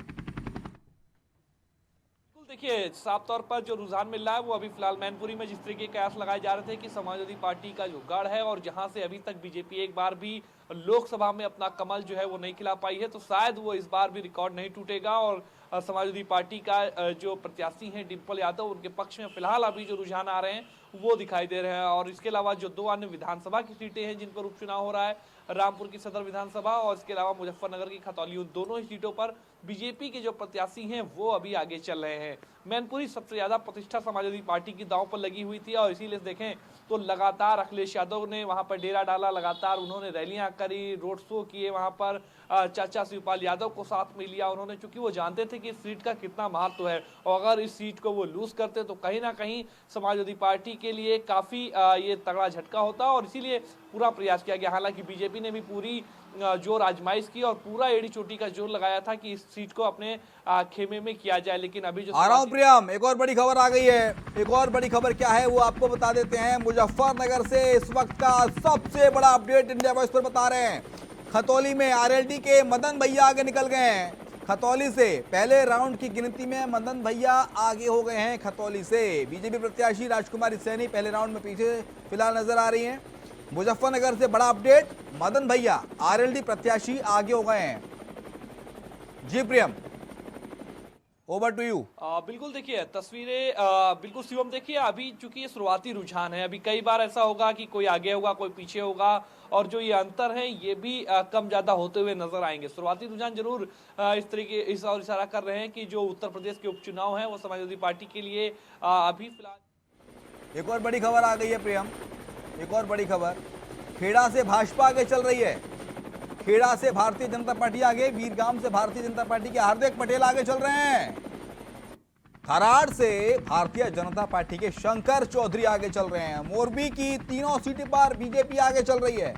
देखिए, साफ तौर पर जो रुझान मिल रहा है वो अभी फिलहाल मैनपुरी में जिस तरीके के कयास लगाए जा रहे थे कि समाजवादी पार्टी का जो गढ़ है और जहां से अभी तक बीजेपी एक बार भी लोकसभा में अपना कमल जो है वो नहीं खिला पाई है, तो शायद वो इस बार भी रिकॉर्ड नहीं टूटेगा। और समाजवादी पार्टी का जो प्रत्याशी हैं डिंपल यादव, उनके पक्ष में फिलहाल अभी जो रुझान आ रहे हैं वो दिखाई दे रहे हैं। और इसके अलावा जो 2 अन्य विधानसभा की सीटें हैं जिन पर उपचुनाव हो रहा है, रामपुर की सदर विधानसभा और इसके अलावा मुजफ्फरनगर की खतौली, उन दोनों ही सीटों पर बीजेपी के जो प्रत्याशी हैं वो अभी आगे चल रहे हैं। मैनपुरी सबसे ज्यादा प्रतिष्ठा समाजवादी पार्टी की दांव पर लगी हुई थी और इसीलिए देखें तो लगातार अखिलेश यादव ने वहां पर डेरा डाला, लगातार उन्होंने रैलियां करी, रोड शो किए, वहां पर चाचा शिवपाल यादव को साथ में लिया उन्होंने, चूंकि वो जानते थे कि इस सीट का कितना महत्व है और अगर इस सीट को वो लूज करते तो कहीं ना कहीं समाजवादी पार्टी के लिए काफी ये तगड़ा झटका होता और इसीलिए पूरा प्रयास किया गया। हालांकि बीजेपी ने भी पूरी जोर आजमाइश की और पूरा एड़ी चोटी का जोर लगाया था कि इस सीट को अपने खेमे में किया जाए, लेकिन अभी जो आ रहा हूं प्रियम, एक और बड़ी खबर आ गई है। एक और बड़ी खबर क्या है वो आपको बता देते हैं। मुजफ्फरनगर से इस वक्त का सबसे बड़ा अपडेट इंडिया वॉइस पर बता रहे हैं। खतौली में आरएलडी के मदन भैया आगे निकल गए हैं। खतौली से पहले राउंड की गिनती में मदन भैया आगे हो गए हैं। खतौली से बीजेपी प्रत्याशी राजकुमारी सैनी पहले राउंड में पीछे फिलहाल नजर आ रही हैं। मुजफ्फरनगर से बड़ा अपडेट, मदन भैया आरएलडी प्रत्याशी आगे हो गए हैं। जी प्रियम, ओवर टू यू। बिल्कुल देखिए तस्वीरें बिल्कुल शिवम, देखिए अभी चूंकि ये शुरुआती रुझान है, अभी कई बार ऐसा होगा कि कोई आगे होगा कोई पीछे होगा और जो ये अंतर है ये भी कम ज्यादा होते हुए नजर आएंगे। शुरुआती रुझान जरूर इस तरीके इशारा कर रहे हैं कि जो उत्तर प्रदेश के उपचुनाव है वो समाजवादी पार्टी के लिए अभी फिलहाल। एक और बड़ी खबर आ गई है प्रियम, एक और बड़ी खबर, खेड़ा से भाजपा आगे चल रही है। खेड़ा से भारतीय जनता पार्टी आगे, वीरगाम से भारतीय जनता पार्टी के हार्दिक पटेल आगे चल रहे हैं। खराड़ से भारतीय जनता पार्टी के शंकर चौधरी आगे चल रहे हैं। मोरबी की तीनों सीटों पर बीजेपी आगे चल रही है।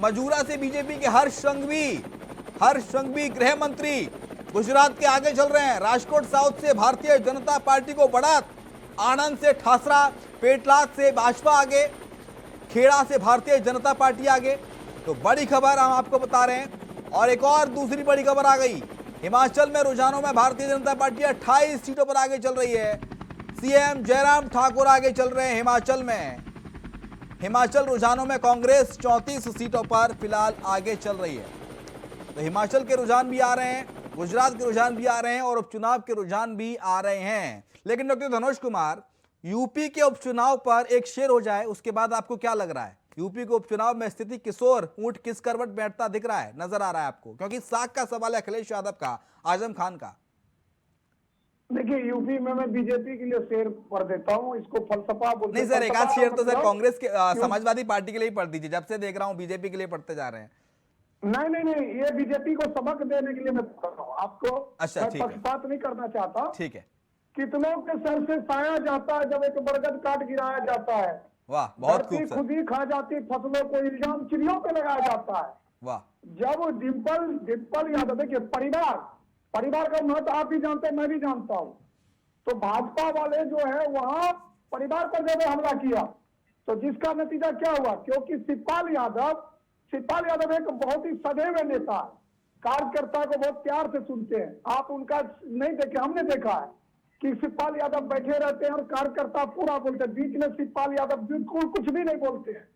मजूरा से बीजेपी के हर्ष संघवी गृह मंत्री गुजरात के आगे चल रहे हैं। राजकोट साउथ से भारतीय जनता पार्टी को बढ़त, आनंद से ठासरा, पेटलाद से भाजपा आगे, खेड़ा से भारतीय जनता पार्टी आगे। तो बड़ी खबर हम आपको बता रहे हैं। और एक और दूसरी बड़ी खबर आ गई, हिमाचल में रुझानों में भारतीय जनता पार्टी 28 सीटों पर आगे चल रही है। सीएम जयराम ठाकुर आगे चल रहे हैं हिमाचल में। हिमाचल रुझानों में कांग्रेस 34 सीटों पर फिलहाल आगे चल रही है। तो हिमाचल के रुझान भी आ रहे हैं, गुजरात के रुझान भी आ रहे हैं और उपचुनाव के रुझान भी आ रहे हैं। लेकिन डॉक्टर धनुष कुमार, यूपी के उपचुनाव पर एक शेर हो जाए उसके बाद आपको क्या लग रहा है? यूपी के उपचुनाव में स्थिति किस ओर ऊंट किस करवट बैठता दिख रहा है, नजर आ रहा है आपको? क्योंकि साख का सवाल है अखिलेश यादव का, आजम खान का। देखिए यूपी में मैं बीजेपी के लिए शेर पढ़ देता हूँ, इसको फलसफा बोलते हैं। नहीं सर, एक आध शेर तो सर कांग्रेस के समाजवादी पार्टी के लिए ही पढ़ दीजिए, जब से देख रहा हूँ बीजेपी के लिए पढ़ते जा रहे हैं। नहीं, ये बीजेपी को सबक देने के लिए मैं पढ़ रहा हूँ आपको। अच्छा ठीक है, पक्षपात नहीं करना चाहता। ठीक है। कितनों के सर से साया जाता है जब एक बरगद काट गिराया जाता है। वाह, बहुत खूबसूरत। खुद ही खा जाती फसलों को इल्जाम चिड़ियों पे लगाया जाता है। वाह। जब डिम्पल यादव, देखिए परिवार का महत्व आप भी जानते हैं, मैं भी जानता हूँ। तो भाजपा वाले जो है वहां परिवार पर जब हमला किया तो जिसका नतीजा क्या हुआ, क्योंकि शिवपाल यादव एक बहुत ही सदैव नेता है, कार्यकर्ता को बहुत प्यार से सुनते हैं। आप उनका नहीं देखे, हमने देखा है कि शिवपाल यादव बैठे रहते हैं और कार्यकर्ता पूरा बोलते हैं, बीच में शिवपाल यादव बिल्कुल कुछ भी नहीं बोलते हैं।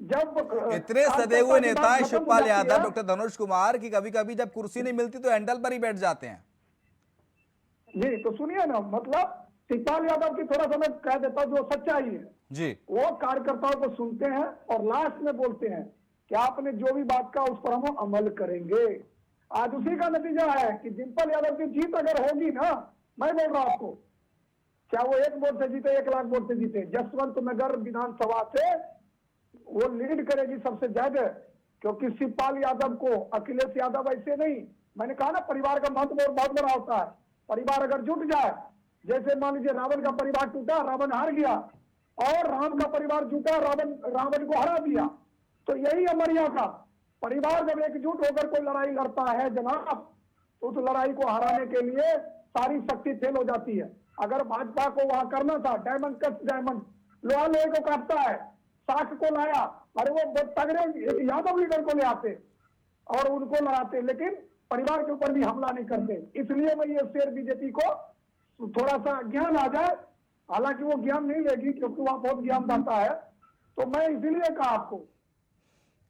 जब इतने सदे हुए नेता है शिवपाल यादव, डॉक्टर धनुष कुमार, की कभी कभी जब कुर्सी नहीं मिलती तो हैंडल पर ही बैठ जाते हैं। जी तो सुनिए ना, मतलब शिवपाल यादव की थोड़ा सा मैं कह देता हूँ जो सच्चाई है जी, वो कार्यकर्ताओं को सुनते हैं और लास्ट में बोलते हैं कि आपने जो भी बात कहा उस पर हम अमल करेंगे। आज उसी का नतीजा है कि डिम्पल यादव की जीत अगर होगी ना, मैं बोल रहा हूं आपको, चाहे वो 1 वोट से जीते 1 लाख वोट से जीते, जसवंत नगर विधानसभा से वो लीड करेगी सबसे ज्यादा। क्योंकि शिवपाल यादव को अखिलेश यादव ऐसे नहीं, मैंने कहा ना परिवार का महत्व बहुत बड़ा होता है। परिवार अगर जुट जाए, जैसे मान लीजिए रावण का परिवार टूटा, रावण हार गया, और राम का परिवार जुटा, रावण को हरा दिया। तो यही है मरिया का परिवार, जब एकजुट होकर कोई लड़ाई लड़ता है जनाब, तो उस लड़ाई को हराने के लिए सारी शक्ति फेल हो जाती है। अगर भाजपा को वहां करना था, डायमंड कट डायमंड, लोहा लोहे को काटता है, साख को लाया, अरे वो तगड़े यादव लीडर को ले आते और उनको लड़ाते, लेकिन परिवार के ऊपर भी हमला नहीं करते। इसलिए मैं ये शेर बीजेपी को थोड़ा सा ज्ञान आ जाए, हालांकि वो ज्ञान नहीं लेगी क्योंकि वहां बहुत ज्ञानदाता है, तो मैं इसीलिए कहा आपको।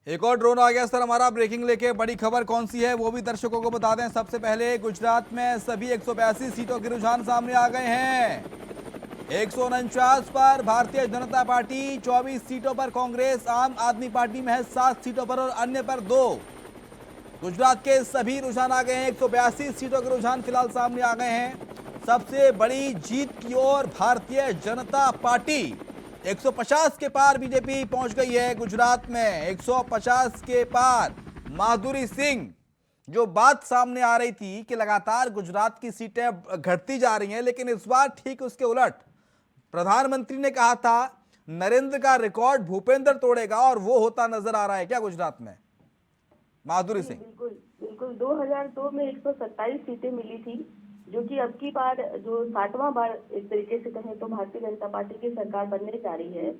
एक और ड्रोन आ गया सर हमारा ब्रेकिंग लेके। बड़ी खबर कौन सी है वो भी दर्शकों को बता दें। सबसे पहले गुजरात में सभी 182 सीटों के रुझान सामने आ गए हैं। 149 पर भारतीय जनता पार्टी, 24 सीटों पर कांग्रेस, आम आदमी पार्टी में है 7 सीटों पर और अन्य पर 2। गुजरात के सभी रुझान आ गए हैं। 182 सीटों के रुझान फिलहाल सामने आ गए हैं। सबसे बड़ी जीत की ओर भारतीय जनता पार्टी 150 के पार बीजेपी पहुंच गई है। गुजरात में 150 के पार। माधुरी सिंह, जो बात सामने आ रही थी कि लगातार गुजरात की सीटें घटती जा रही हैं, लेकिन इस बार ठीक उसके उलट प्रधानमंत्री ने कहा था नरेंद्र का रिकॉर्ड भूपेंद्र तोड़ेगा, और वो होता नजर आ रहा है क्या गुजरात में? माधुरी सिंह। बिल्कुल बिल्कुल 2002 में 127 सीटें मिली थी, जो कि अब की बार जो 60वां बार एक तरीके से कहें तो भारतीय जनता पार्टी की सरकार बनने जा रही है।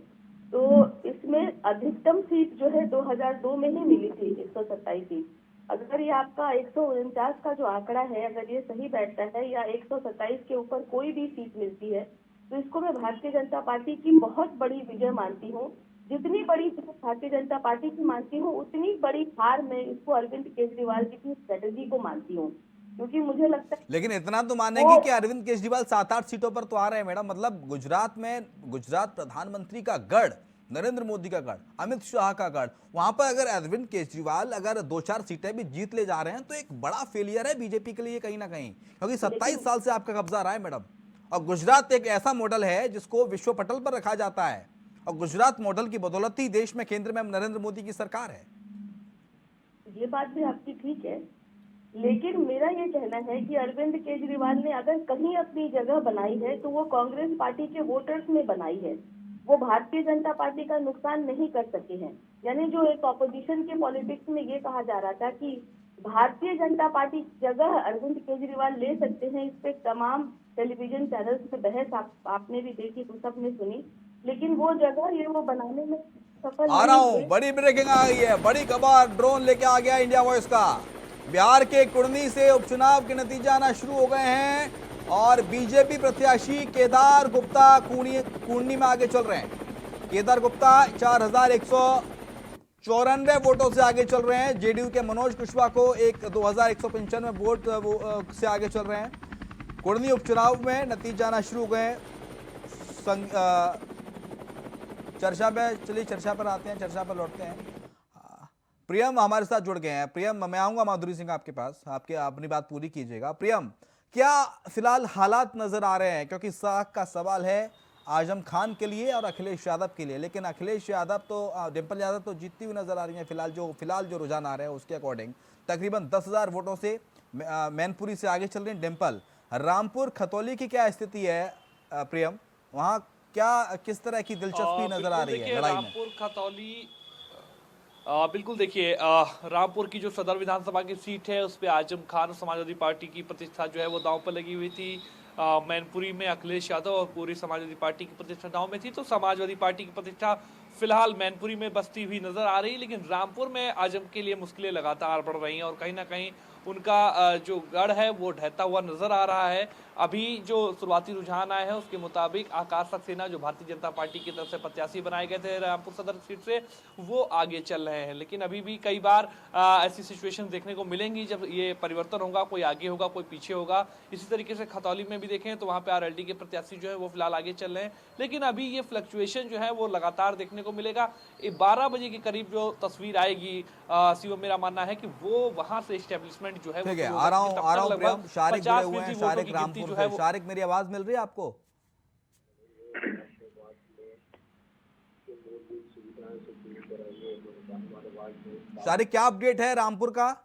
तो इसमें अधिकतम सीट जो है 2002 में ही मिली थी 127 सीट। अगर ये आपका 149 का जो आंकड़ा है, अगर ये सही बैठता है या 127 के ऊपर कोई भी सीट मिलती है, तो इसको मैं भारतीय जनता पार्टी की बहुत बड़ी विजय मानती हूँ। जितनी बड़ी भारतीय जनता पार्टी की मानती हूँ, उतनी बड़ी हार मैं इसको अरविंद केजरीवाल जी की स्ट्रेटेजी को मानती हूँ, क्योंकि मुझे लगता है। लेकिन इतना तो मानेंगे कि अरविंद केजरीवाल 7-8 सीटों पर तो आ रहे हैं मैडम। मतलब गुजरात में, गुजरात प्रधानमंत्री का गढ़, नरेंद्र मोदी का गढ़, अमित शाह का गढ़, वहां पर अगर अरविंद केजरीवाल अगर 2-4 सीटें भी जीत ले जा रहे हैं तो एक बड़ा फेलियर है बीजेपी के लिए कहीं ना कहीं, क्योंकि 27 साल से आपका कब्जा रहा है मैडम। और गुजरात एक ऐसा मॉडल है जिसको विश्व पटल पर रखा जाता है, और गुजरात मॉडल की बदौलत ही देश में केंद्र में नरेंद्र मोदी की सरकार है। ये बात भी आपकी ठीक है, लेकिन मेरा ये कहना है कि अरविंद केजरीवाल ने अगर कहीं अपनी जगह बनाई है तो वो कांग्रेस पार्टी के वोटर्स में बनाई है। वो भारतीय जनता पार्टी का नुकसान नहीं कर सके हैं। यानी जो एक ऑपोजिशन के पॉलिटिक्स में ये कहा जा रहा था कि भारतीय जनता पार्टी की जगह अरविंद केजरीवाल ले सकते हैं, इस पे तमाम टेलीविजन चैनल्स में बहस आपने भी देखी, तो सबने सुनी, लेकिन वो जगह ये वो बनाने में सफल आ रहा हूं, बड़ी ब्रेकिंग आ गई है, बड़ी खबर ड्रोन लेके आ गया इंडिया वॉइस का। बिहार के कुर्नी से उपचुनाव के नतीजे आना शुरू हो गए हैं, और बीजेपी प्रत्याशी केदार गुप्ता कुर्नी में आगे चल रहे हैं। केदार गुप्ता 4194 वोटों से आगे चल रहे हैं। जेडीयू के मनोज कुशवाहा को 2195 वोट से आगे चल रहे हैं। कुर्नी उपचुनाव में नतीजे आना शुरू हो गए। चर्चा पे चलिए, चर्चा पर आते हैं, चर्चा पर लौटते हैं। प्रियम हमारे साथ जुड़ गए हैं। प्रियम, मैं आऊंगा माधुरी सिंह आपके पास, आपके अपनी बात पूरी कीजिएगा। प्रियम, क्या फिलहाल हालात नजर आ रहे हैं, क्योंकि साख का सवाल है आजम खान के लिए और अखिलेश यादव के लिए, लेकिन अखिलेश यादव तो डिम्पल यादव तो जीतती हुई नजर आ रही है फिलहाल जो रुझान आ रहे हैं उसके अकॉर्डिंग तकरीबन 10,000 वोटों से मैनपुरी से आगे चल रही है डिम्पल। रामपुर खतौली की क्या स्थिति है प्रियम, वहां क्या किस तरह की दिलचस्पी नजर आ रही है लड़ाई में? रामपुर खतौली बिल्कुल देखिए, रामपुर की जो सदर विधानसभा की सीट है उस पर आजम खान समाजवादी पार्टी की प्रतिष्ठा जो है वो दांव पर लगी हुई थी। मैनपुरी में अखिलेश यादव और पूरी समाजवादी पार्टी की प्रतिष्ठा दांव में थी, तो समाजवादी पार्टी की प्रतिष्ठा फिलहाल मैनपुरी में बसती हुई नजर आ रही है। लेकिन रामपुर में आजम के लिए मुश्किलें लगातार बढ़ रही हैं, और कहीं ना कहीं उनका जो गढ़ है वो ढहता हुआ नजर आ रहा है। अभी जो शुरुआती रुझान आए हैं उसके मुताबिक आकाश सक्सेना जो भारतीय जनता पार्टी की तरफ से प्रत्याशी बनाए गए थे रामपुर सदर सीट से, वो आगे चल रहे हैं। लेकिन अभी भी कई बार ऐसी सिचुएशन देखने को मिलेंगी जब ये परिवर्तन होगा, कोई आगे होगा कोई पीछे होगा। इसी तरीके से खतौली में भी देखें तो वहाँ पे आरएलडी के प्रत्याशी जो है वो फिलहाल आगे चल रहे हैं, लेकिन अभी ये फ्लक्चुएशन जो है वो लगातार देखने को मिलेगा। 12 बजे के करीब जो तस्वीर आएगी, शिवम, मेरा मानना है कि वो वहां से एस्टेब्लिशमेंट जो है ठीक है। आ रहा हूं प्रियम, शारिक जुड़े हुए हैं, शारिक रामपुर से। शारिक, मेरी आवाज मिल रही है आपको? शारिक, क्या अपडेट है रामपुर का?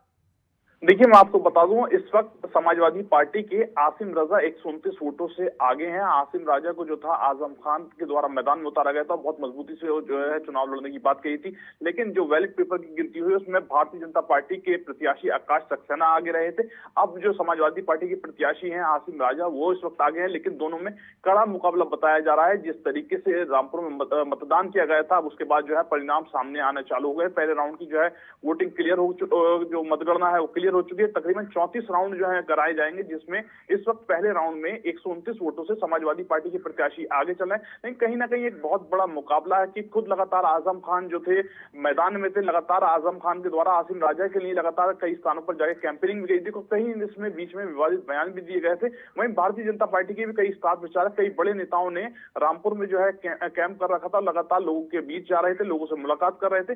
देखिए, मैं आपको बता दूं, इस वक्त समाजवादी पार्टी के आसिम रजा 129 वोटों से आगे हैं। आसिम राजा को जो था आजम खान के द्वारा मैदान में उतारा गया था, बहुत मजबूती से जो है चुनाव लड़ने की बात कही थी, लेकिन जो बैलेट पेपर की गिनती हुई उसमें भारतीय जनता पार्टी के प्रत्याशी आकाश सक्सेना आगे रहे थे। अब जो समाजवादी पार्टी के प्रत्याशी हैं आसिम राजा, वो इस वक्त आगे हैं, लेकिन दोनों में कड़ा मुकाबला बताया जा रहा है। जिस तरीके से रामपुर में मतदान किया गया था, उसके बाद जो है परिणाम सामने आना चालू हो गए। पहले राउंड की जो है वोटिंग क्लियर हो, जो मतगणना है वो क्लियर हो चुकी है। तकरीबन 34 राउंड जो है कराए जाएंगे, जिसमें इस वक्त पहले राउंड में 129 वोटों से समाजवादी पार्टी के प्रत्याशी आगे चल रहे हैं। लेकिन कहीं ना कहीं एक बहुत बड़ा मुकाबला है कि खुद लगातार आजम खान जो थे मैदान में थे, लगातार आजम खान के द्वारा आसिम राजा के लिए लगातार कई स्थानों पर जाकर कैंपेनिंग भी गई थी, कहीं इसमें बीच में विवादित बयान भी दिए गए थे। वहीं भारतीय जनता पार्टी के भी कई स्टार प्रचारक, कई बड़े नेताओं ने रामपुर में जो है कैंप कर रखा था, लगातार लोगों के बीच जा रहे थे, लोगों से मुलाकात कर रहे थे।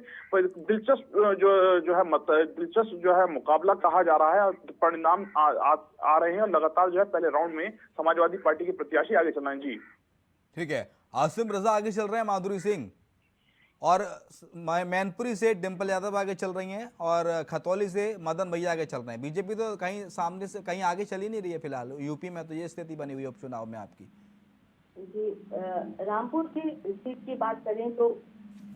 दिलचस्प जो है मुकाबला कहा जा रहा है और परिणाम आ रहे हैं और लगातार जो है पहले राउंड में समाजवादी पार्टी के प्रत्याशी आगे चल रहे हैं। जी ठीक है, आसिम रजा आगे चल रहे हैं, माधुरी सिंह और मैनपुरी से डिंपल यादव आगे चल रही हैं और खतौली से मदन भैया आगे चल रहे हैं। बीजेपी तो कहीं सामने से कहीं आगे चली नहीं रही है फिलहाल यूपी में, तो ये स्थिति बनी हुई है उपचुनाव में आपकी। जी, रामपुर की सीट की बात करें तो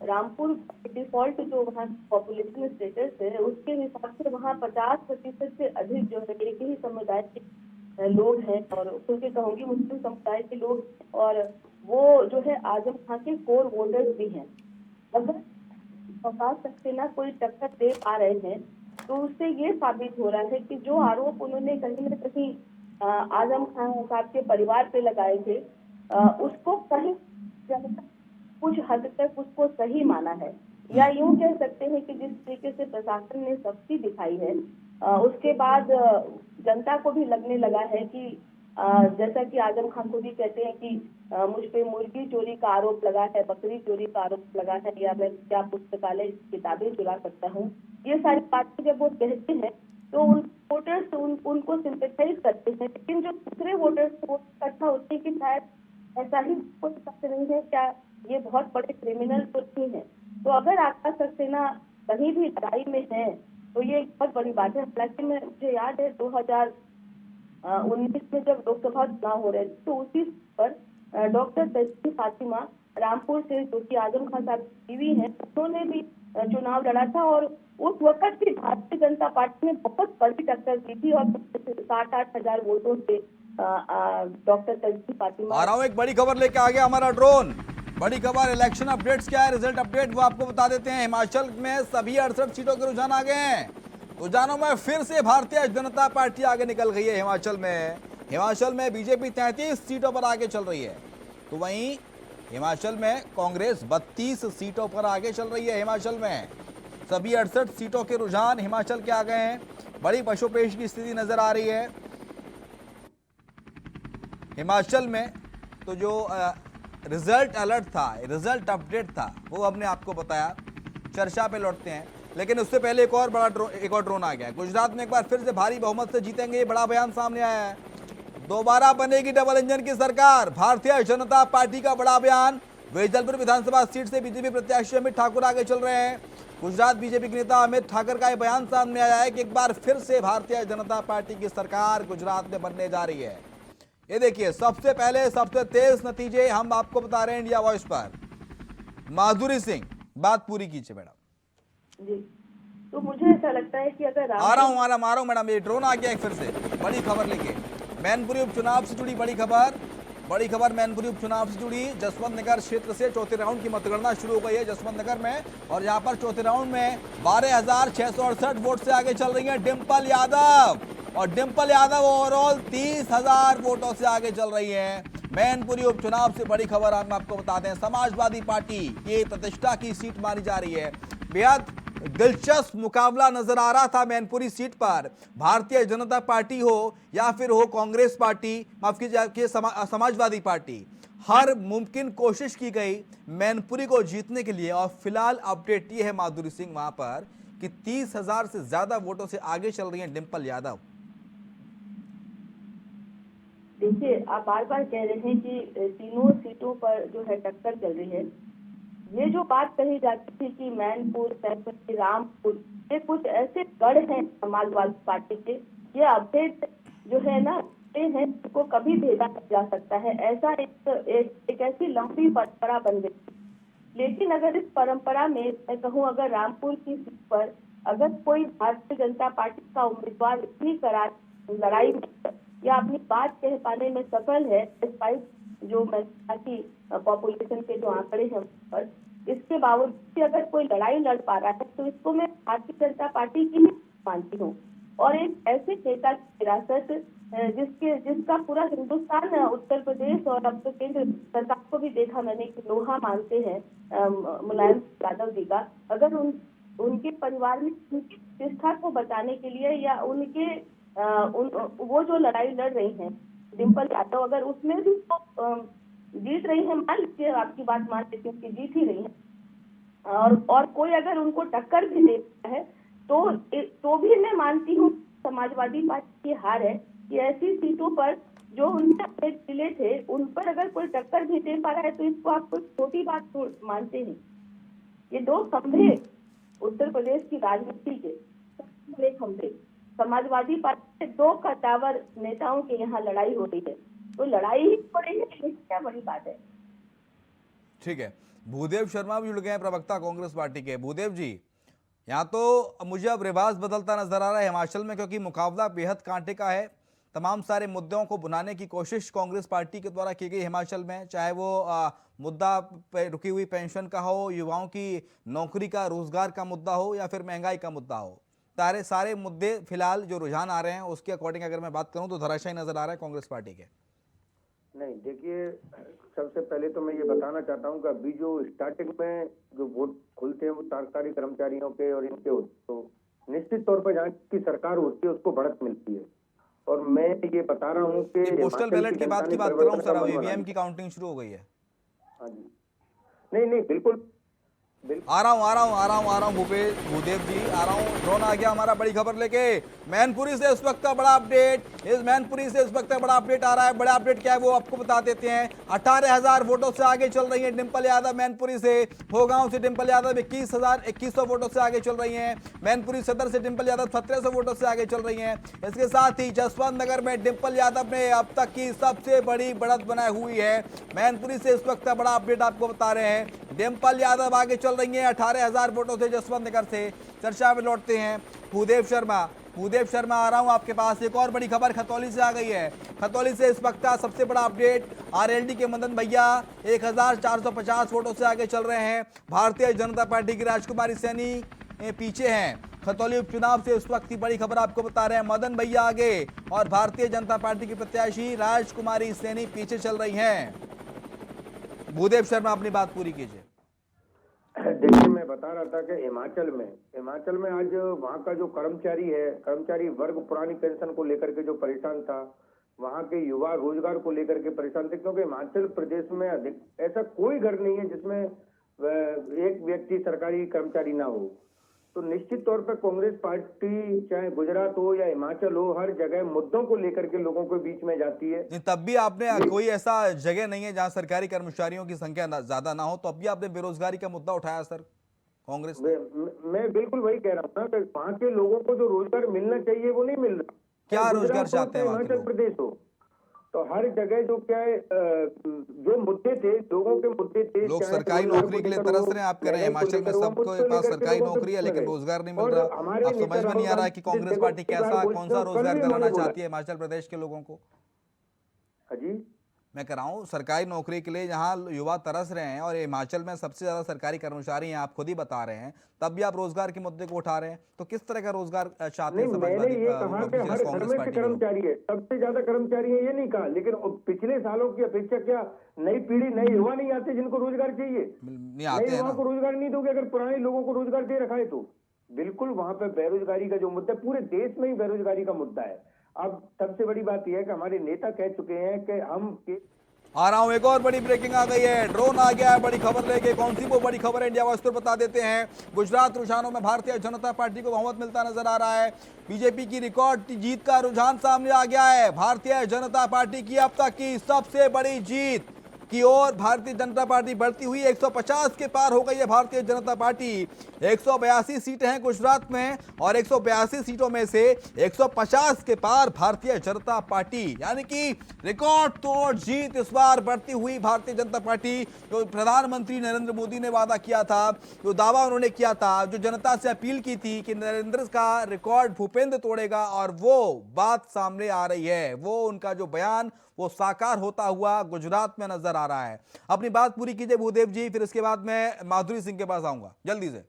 रामपुर डिफॉल्ट जो वहाँ पॉपुलेशन स्टेटस है उसके हिसाब से वहाँ 50% से अधिक जो है एक ही समुदाय के लोग हैं और क्योंकि कहूँगी मुस्लिम समुदाय के लोग, और वो जो है आजम खां के कोर वोटर्स भी हैं। अगर फवाद सक्सेना कोई टक्कर दे पा रहे हैं तो उससे ये साबित हो रहा है कि जो आरोप उन्होंने कहीं न कहीं आजम खान साहब के परिवार पे लगाए थे उसको कहीं कुछ हद तक उसको सही माना है, या यूं कह सकते हैं कि जिस तरीके से प्रशासन ने सख्ती दिखाई है उसके बाद जनता को भी लगने लगा है कि जैसा कि आजम खान को भी कहते हैं कि मुझ पे मुर्गी चोरी का आरोप लगा है, बकरी चोरी का आरोप लगा है, या मैं क्या पुस्तकालय किताबें चुरा सकता हूँ, ये सारी बातें जब वो कहते हैं तो उन वोटर्स उनको सिंपैथाइज करते हैं। लेकिन जो दूसरे वोटर्स को इकट्ठा होते हैं कि शायद ऐसा ही कुछ सच नहीं है, क्या ये बहुत बड़े क्रिमिनल तो नहीं है। तो अगर आकाश सक्सेना कहीं भी लड़ाई में है तो ये एक बहुत बड़ी बात है। हालांकि मुझे याद है 2019 में जब लोकसभा चुनाव हो रहे थे तो उसी पर डॉक्टर तजकी फातिमा रामपुर से, जो कि आजम खान साहब की बीवी हैं, उन्होंने भी चुनाव लड़ा था और उस वक्त भी भारतीय जनता पार्टी ने बहुत बड़ी टक्कर दी थी और 7-8 हजार वोटों से डॉक्टर तजकी फातिमा। आ रहा हूं, एक बड़ी खबर लेके आ गया हमारा ड्रोन। बड़ी खबर, इलेक्शन अपडेट्स क्या है, रिजल्ट अपडेट वो आपको बता देते हैं। हिमाचल में सभी 68 सीटों के रुझान आ गए हैं। रुझानों में फिर से भारतीय जनता पार्टी आगे निकल गई है। हिमाचल में बीजेपी 33 सीटों पर आगे चल रही है, तो वहीं हिमाचल में कांग्रेस 32 सीटों पर आगे चल रही है। हिमाचल में सभी 68 सीटों के रुझान हिमाचल के आ गए हैं। बड़ी पशुपेश की स्थिति नजर आ रही है हिमाचल में। तो जो रिजल्ट अलर्ट था, रिजल्ट अपडेट था, वो हमने आपको बताया। चर्चा पे लौटते हैं, लेकिन उससे पहले एक और ड्रोन आ गया है। गुजरात में एक बार फिर से भारी बहुमत से जीतेंगे, ये बड़ा बयान सामने आया है। दोबारा बनेगी डबल इंजन की सरकार, भारतीय जनता पार्टी का बड़ा बयान। वेजलपुर विधानसभा सीट से बीजेपी प्रत्याशी अमित ठाकुर आगे चल रहे हैं। गुजरात बीजेपी के नेता अमित ठाकुर का यह बयान सामने आया है कि एक बार फिर से भारतीय जनता पार्टी की सरकार गुजरात में बनने जा रही है। ये देखिए, सबसे पहले सबसे तेज नतीजे हम आपको बता रहे हैं इंडिया वॉइस पर। माधुरी सिंह, बात पूरी कीजिए मैडम। जी, तो मुझे ऐसा लगता है कि अगर आ रहा हूं मैडम, ये ड्रोन आ गया एक फिर से बड़ी खबर लेके। मैनपुरी उपचुनाव से जुड़ी बड़ी खबर मैनपुरी उपचुनाव से जुड़ी। जसवंत नगर क्षेत्र से चौथे राउंड की मतगणना शुरू हो गई है जसवंत नगर में, और यहाँ पर चौथे राउंड में 12,668 वोट से आगे चल रही है डिंपल यादव, और डिंपल यादव ओवरऑल 30,000 वोटों से आगे चल रही है। मैनपुरी उपचुनाव से बड़ी खबर हम आपको बता दें, समाजवादी पार्टी की प्रतिष्ठा की सीट मानी जा रही है। बेहद दिलचस्प मुकाबला नजर आ रहा था मैनपुरी सीट पर। भारतीय जनता पार्टी हो या फिर हो कांग्रेस पार्टी, माफ कीजिए समाजवादी पार्टी, हर मुमकिन कोशिश की गई मैनपुरी को जीतने के लिए। और फिलहाल अपडेट ये है माधुरी सिंह वहां पर कि 30,000 से ज्यादा वोटों से आगे चल रही हैं डिंपल यादव। देखिए, आप बार बार कह रहे हैं कि तीनों सीटों पर जो है टक्कर चल रही है। ये जो बात कही जाती थी कि मैनपुर, सैफपुर, रामपुर, ये कुछ ऐसे गढ़ हैं समाजवादी पार्टी के, ये अपडेट जो है ना हैं, इसको कभी भेजा नहीं जा सकता है। ऐसा एक ऐसी लंबी परंपरा बन गई। लेकिन अगर इस परंपरा में मैं कहूँ, अगर रामपुर की सीट पर अगर कोई भारतीय जनता पार्टी का उम्मीदवार इतनी करार लड़ाई में या अपनी बात कह पाने में सफल है, डिस्पाइट जो मैं कि पॉपुलेशन के जो आंकड़े हैं पर, इसके बावजूद अगर कोई लड़ाई लड़ पा रहा है तो इसको मैं भारतीय जनता पार्टी की ही मानती हूँ। और एक ऐसे नेता की विरासत जिसका पूरा हिंदुस्तान, उत्तर प्रदेश और अब तो केंद्र सरकार को भी देखा मैंने कि लोहा मानते हैं मुलायम यादव जी का। अगर उनके परिवार में उनकी प्रतिष्ठा को बचाने के लिए या उनके वो जो लड़ाई लड़ रही हैं डिंपल यादव, अगर उसमें भी वो जीत रही है, मान लीजिए, आपकी बात मान लेती हूँ कि जीत ही रही है, और कोई अगर उनको टक्कर भी देता है तो भी मैं मानती हूँ समाजवादी पार्टी की हार है कि ऐसी सीटों पर जो उनसे जिले थे उन पर अगर कोई टक्कर भी दे पा रहा है तो इसको आप कोई छोटी बात मानते हैं। ये दो खंभे उत्तर प्रदेश की राजनीति के सबसे बड़े खंभे, समाजवादी पार्टी के दो कद्दावर नेताओं के यहाँ लड़ाई हो रही है, तो लड़ाई ही हो रही है, इसमें क्या बड़ी बात है। ठीक है, भूदेव शर्मा भी जुड़ गए हैं, प्रवक्ता कांग्रेस पार्टी के। भूदेव जी, यहाँ तो मुझे अब रिवाज बदलता नजर आ रहा है हिमाचल में, क्योंकि मुकाबला बेहद कांटे का है। तमाम सारे मुद्दों को भुनाने की कोशिश कांग्रेस पार्टी के द्वारा की गई हिमाचल में, चाहे वो मुद्दा रुकी हुई पेंशन का हो, युवाओं की नौकरी का, रोजगार का मुद्दा हो, या फिर महंगाई का मुद्दा हो। सारे मुद्दे फिलहाल जो रुझान आ रहे हैं उसके अकॉर्डिंग अगर मैं बात करूं तो धराशायी नजर आ रहा है कांग्रेस पार्टी के। नहीं, देखिए, सबसे पहले तो मैं ये बताना चाहता हूँ कि अभी जो स्टार्टिंग में जो वोट खुलते हैं वो सरकारी कर्मचारियों के और इनके होते, तो निश्चित तौर पर जहाँ की सरकार होती है उसको बढ़त मिलती है। और मैं ये बता रहा हूँ कि पोस्टल बैलेट की बात कर रहा हूँ सर, अब ईवीएम की काउंटिंग शुरू हो गई है। हाँ जी, नहीं बिल्कुल आ रहा हूँ भूदेव जी, आ रहा हूँ। ड्रोन आ गया हमारा बड़ी खबर लेके मैनपुरी से इस वक्त का बड़ा अपडेट। इस मैनपुरी से इस वक्त का बड़ा अपडेट आ रहा है। बड़ा अपडेट क्या है वो आपको बता देते हैं। 18,000 वोटों से आगे चल रही है डिंपल यादव मैनपुरी से। भोगांव से डिंपल यादव 21,100 वोटों से आगे चल रही है। मैनपुरी सदर से डिंपल यादव 1700 वोटों से आगे चल रही है। इसके साथ ही जसवंत नगर में डिंपल यादव ने अब तक की सबसे बड़ी बढ़त बनाई हुई है। मैनपुरी से इस वक्त का बड़ा अपडेट आपको बता रहे हैं। डिंपल यादव आगे चल रही है 18,000 वोटों से जसवंत नगर से। चर्चा में लौटते हैं भूदेव शर्मा आ रहा हूं आपके पास। एक और बड़ी खबर खतौली से आ गई है। खतौली से इस वक्त का सबसे बड़ा अपडेट, आरएलडी के मदन भैया 1450 वोटों से आगे चल रहे हैं। भारतीय जनता पार्टी की राजकुमारी सैनी पीछे हैं। खतौली उपचुनाव से इस वक्त की बड़ी खबर आपको बता रहे हैं। मदन भैया आगे और भारतीय जनता पार्टी की प्रत्याशी राजकुमारी सैनी पीछे चल रही हैं। भूदेव शर्मा अपनी बात पूरी कीजिए। देखिए, मैं बता रहा था कि हिमाचल में आज वहाँ का जो कर्मचारी वर्ग पुरानी पेंशन को लेकर के जो परेशान था, वहाँ के युवा रोजगार को लेकर के परेशान थे, क्योंकि हिमाचल प्रदेश में अधिक ऐसा कोई घर नहीं है जिसमें एक व्यक्ति सरकारी कर्मचारी ना हो। तो निश्चित तौर पर कांग्रेस पार्टी चाहे गुजरात हो या हिमाचल हो, हर जगह मुद्दों को लेकर के लोगों के बीच में जाती है। तब भी आपने कोई ऐसा जगह नहीं है जहां सरकारी कर्मचारियों की संख्या ज्यादा ना हो, तो अब भी आपने बेरोजगारी का मुद्दा उठाया सर कांग्रेस ने। मैं बिल्कुल वही कह रहा हूँ ना कि वहाँ के लोगों को जो रोजगार मिलना चाहिए वो नहीं मिल रहा। क्या रोजगार चाहते हैं हिमाचल प्रदेश हो तो हर जगह जो क्या है, जो मुद्दे थे, लोगों के मुद्दे थे, लोग सरकारी नौकरी के लिए तरस रहे हैं। आप कह रहे हैं हिमाचल में सबके पास सरकारी नौकरी है लेकिन रोजगार नहीं मिल रहा। आप समझ में नहीं आ रहा है कि कांग्रेस पार्टी कौन सा रोजगार दिलाना चाहती है हिमाचल प्रदेश के लोगों को। जी, मैं कह रहा हूँ सरकारी नौकरी के लिए जहाँ युवा तरस रहे हैं और हिमाचल में सबसे ज्यादा सरकारी कर्मचारी हैं, आप खुद ही बता रहे हैं, तब भी आप रोजगार के मुद्दे को उठा रहे हैं। तो किस तरह का रोजगार चाहते हैं मैंने ये कहा कि हर घर में से कर्मचारी है, सबसे ज्यादा कर्मचारी है, ये नहीं कहा। लेकिन पिछले सालों की अपेक्षा क्या नई पीढ़ी, नए युवा नहीं आते जिनको रोजगार चाहिए? नहीं आते हैं। युवाओं को रोजगार नहीं दोगे, अगर पुराने लोगों को रोजगार दे रखा है तो बिल्कुल वहां पे बेरोजगारी का जो मुद्दा, पूरे देश में ही बेरोजगारी का मुद्दा है। अब सबसे बड़ी बात यह है कि हमारे नेता कह चुके हैं कि हम आ रहा हूं, एक और बड़ी ब्रेकिंग आ गई है। ड्रोन आ गया है बड़ी खबर लेके। कौन सी वो बड़ी खबर है इंडिया वास्तव बता देते हैं। गुजरात रुझानों में भारतीय जनता पार्टी को बहुमत मिलता नजर आ रहा है। बीजेपी की रिकॉर्ड जीत का रुझान सामने आ गया है। भारतीय जनता पार्टी की अब तक की सबसे बड़ी जीत की ओर भारतीय जनता पार्टी बढ़ती हुई 150 के पार हो गई है। भारतीय जनता पार्टी 182 सीटें हैं गुजरात में और 182 सीटों में से 150 के पार भारतीय जनता पार्टी, यानी कि रिकॉर्ड तोड़ जीत इस बार बढ़ती हुई भारतीय जनता पार्टी। जो प्रधानमंत्री नरेंद्र मोदी ने वादा किया था, जो दावा उन्होंने किया था, जो जनता से अपील की थी कि नरेंद्र का रिकॉर्ड भूपेंद्र तोड़ेगा, और वो बात सामने आ रही है। वो उनका जो बयान वो साकार होता हुआ गुजरात में नजर आ रहा है। अपनी बात पूरी कीजिए भूदेव जी, फिर इसके बाद मैं माधुरी सिंह के पास आऊंगा जल्दी से।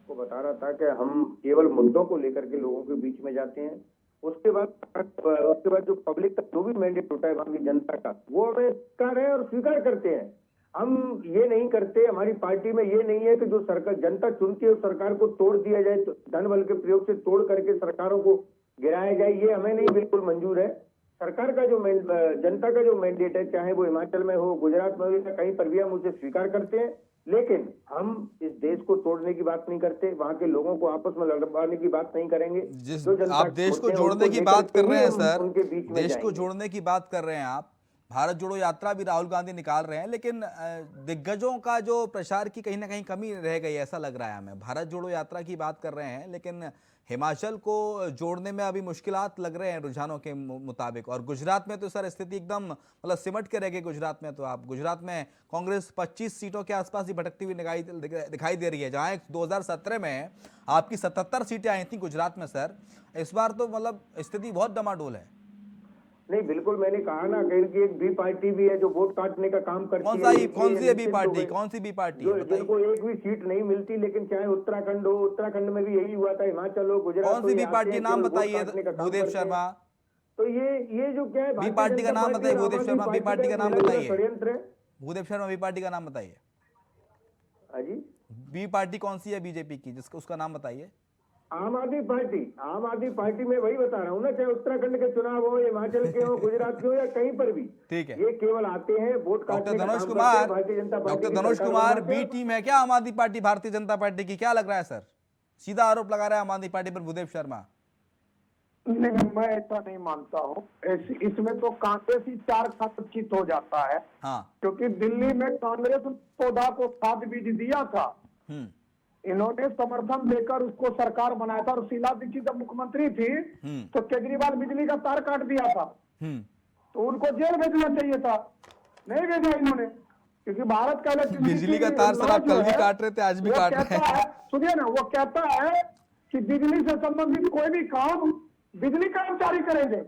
को बता रहा था कि हम केवल मुद्दों को लेकर के लोगों के बीच में जाते हैं। उसके बाद जो पब्लिक का जो भी मैंडेट होता है वहां की जनता का, वो हमें स्वीकार है और स्वीकार करते हैं। हम ये नहीं करते, हमारी पार्टी में ये नहीं है कि जो सरकार जनता चुनती है उस सरकार को तोड़ दिया जाए, तो धन बल के प्रयोग से तोड़ करके सरकारों को गिराया जाए, ये हमें नहीं बिल्कुल मंजूर है। सरकार का जो जनता का जो मैंडेट है, चाहे वो हिमाचल में हो, गुजरात में हो या कहीं पर भी, हम उसे स्वीकार करते हैं। लेकिन हम इस देश को तोड़ने की बात नहीं करते, वहाँ के लोगों को आपस में लड़वाने की बात नहीं करेंगे। जिस जो जनता आप देश को छोड़ते हैं, जोड़ने उनको की लेकर बात के कर रहे ही हैं हम सर, उनके बीच में देश को जाएंगे। जोड़ने की बात कर रहे हैं आप, भारत जोड़ो यात्रा भी राहुल गांधी निकाल रहे हैं, लेकिन दिग्गजों का जो प्रचार की कहीं ना कहीं कमी रह गई ऐसा लग रहा है हमें। भारत जोड़ो यात्रा की बात कर रहे हैं, लेकिन हिमाचल को जोड़ने में अभी मुश्किलात लग रहे हैं रुझानों के मुताबिक। और गुजरात में तो सर स्थिति एकदम मतलब सिमट के रह गई। गुजरात में तो आप गुजरात में कांग्रेस 25 सीटों के आसपास ही भटकती हुई दिखाई दे रही है, जहां 2017 में आपकी 77 सीटें आई थी गुजरात में सर। इस बार तो मतलब स्थिति बहुत डमाडोल है। नहीं, बिल्कुल, मैंने कहा ना कि एक बी पार्टी भी है जो वोट काटने का काम करती है। कौन सी है बी पार्टी? कौन सी बी पार्टी है? जिनको एक भी सीट नहीं मिलती, लेकिन चाहे उत्तराखंड हो, उत्तराखंड में भी यही हुआ था, हिमाचल हो, गुजरात हो, कौन सी बी पार्टी? नाम बताइए भूदेव शर्मा। तो ये जो क्या है, बी पार्टी का नाम बताइए भूदेव शर्मा, बी पार्टी का नाम बताइए षड्यंत्र है। भूदेव शर्मा, बी पार्टी का नाम बताइए। हाँ जी, बी पार्टी कौन सी है बीजेपी की, जिसका उसका नाम बताइए। आम आदमी पार्टी। आम आदमी पार्टी में वही बता रहा हूँ ना, चाहे उत्तराखंड के चुनाव हो, हिमाचल के हो, गुजरात के हो या कहीं पर भी, ठीक है। ये केवल आते हैं वोट काटने का काम करते हैं। भारतीय जनता पार्टी, डॉक्टर धनुष कुमार, बी टीम है क्या आम आदमी पार्टी भारतीय जनता पार्टी की? क्या लग रहा है सर? सीधा आरोप लगा रहा है आम आदमी पार्टी पर भूदेव शर्मा। नहीं, मैं ऐसा नहीं मानता हूँ। इसमें तो कांग्रेस ही 4 खास चित हो जाता है। हाँ, क्योंकि दिल्ली में कांग्रेस पौधा को खाद बीज दिया था, इन्होंने समर्थन देकर उसको सरकार बनाया था। और शीला दीक्षित जब मुख्यमंत्री थी तो केजरीवाल बिजली का तार काट दिया था, तो उनको जेल भेजना चाहिए था, नहीं भेजा इन्होंने। क्योंकि भारत का बिजली का तार सर आप कल भी काट रहे थे, आज भी काट रहे हैं। सुनिए ना, वो कहता है कि बिजली से संबंधित कोई भी काम बिजली कर्मचारी करेंगे।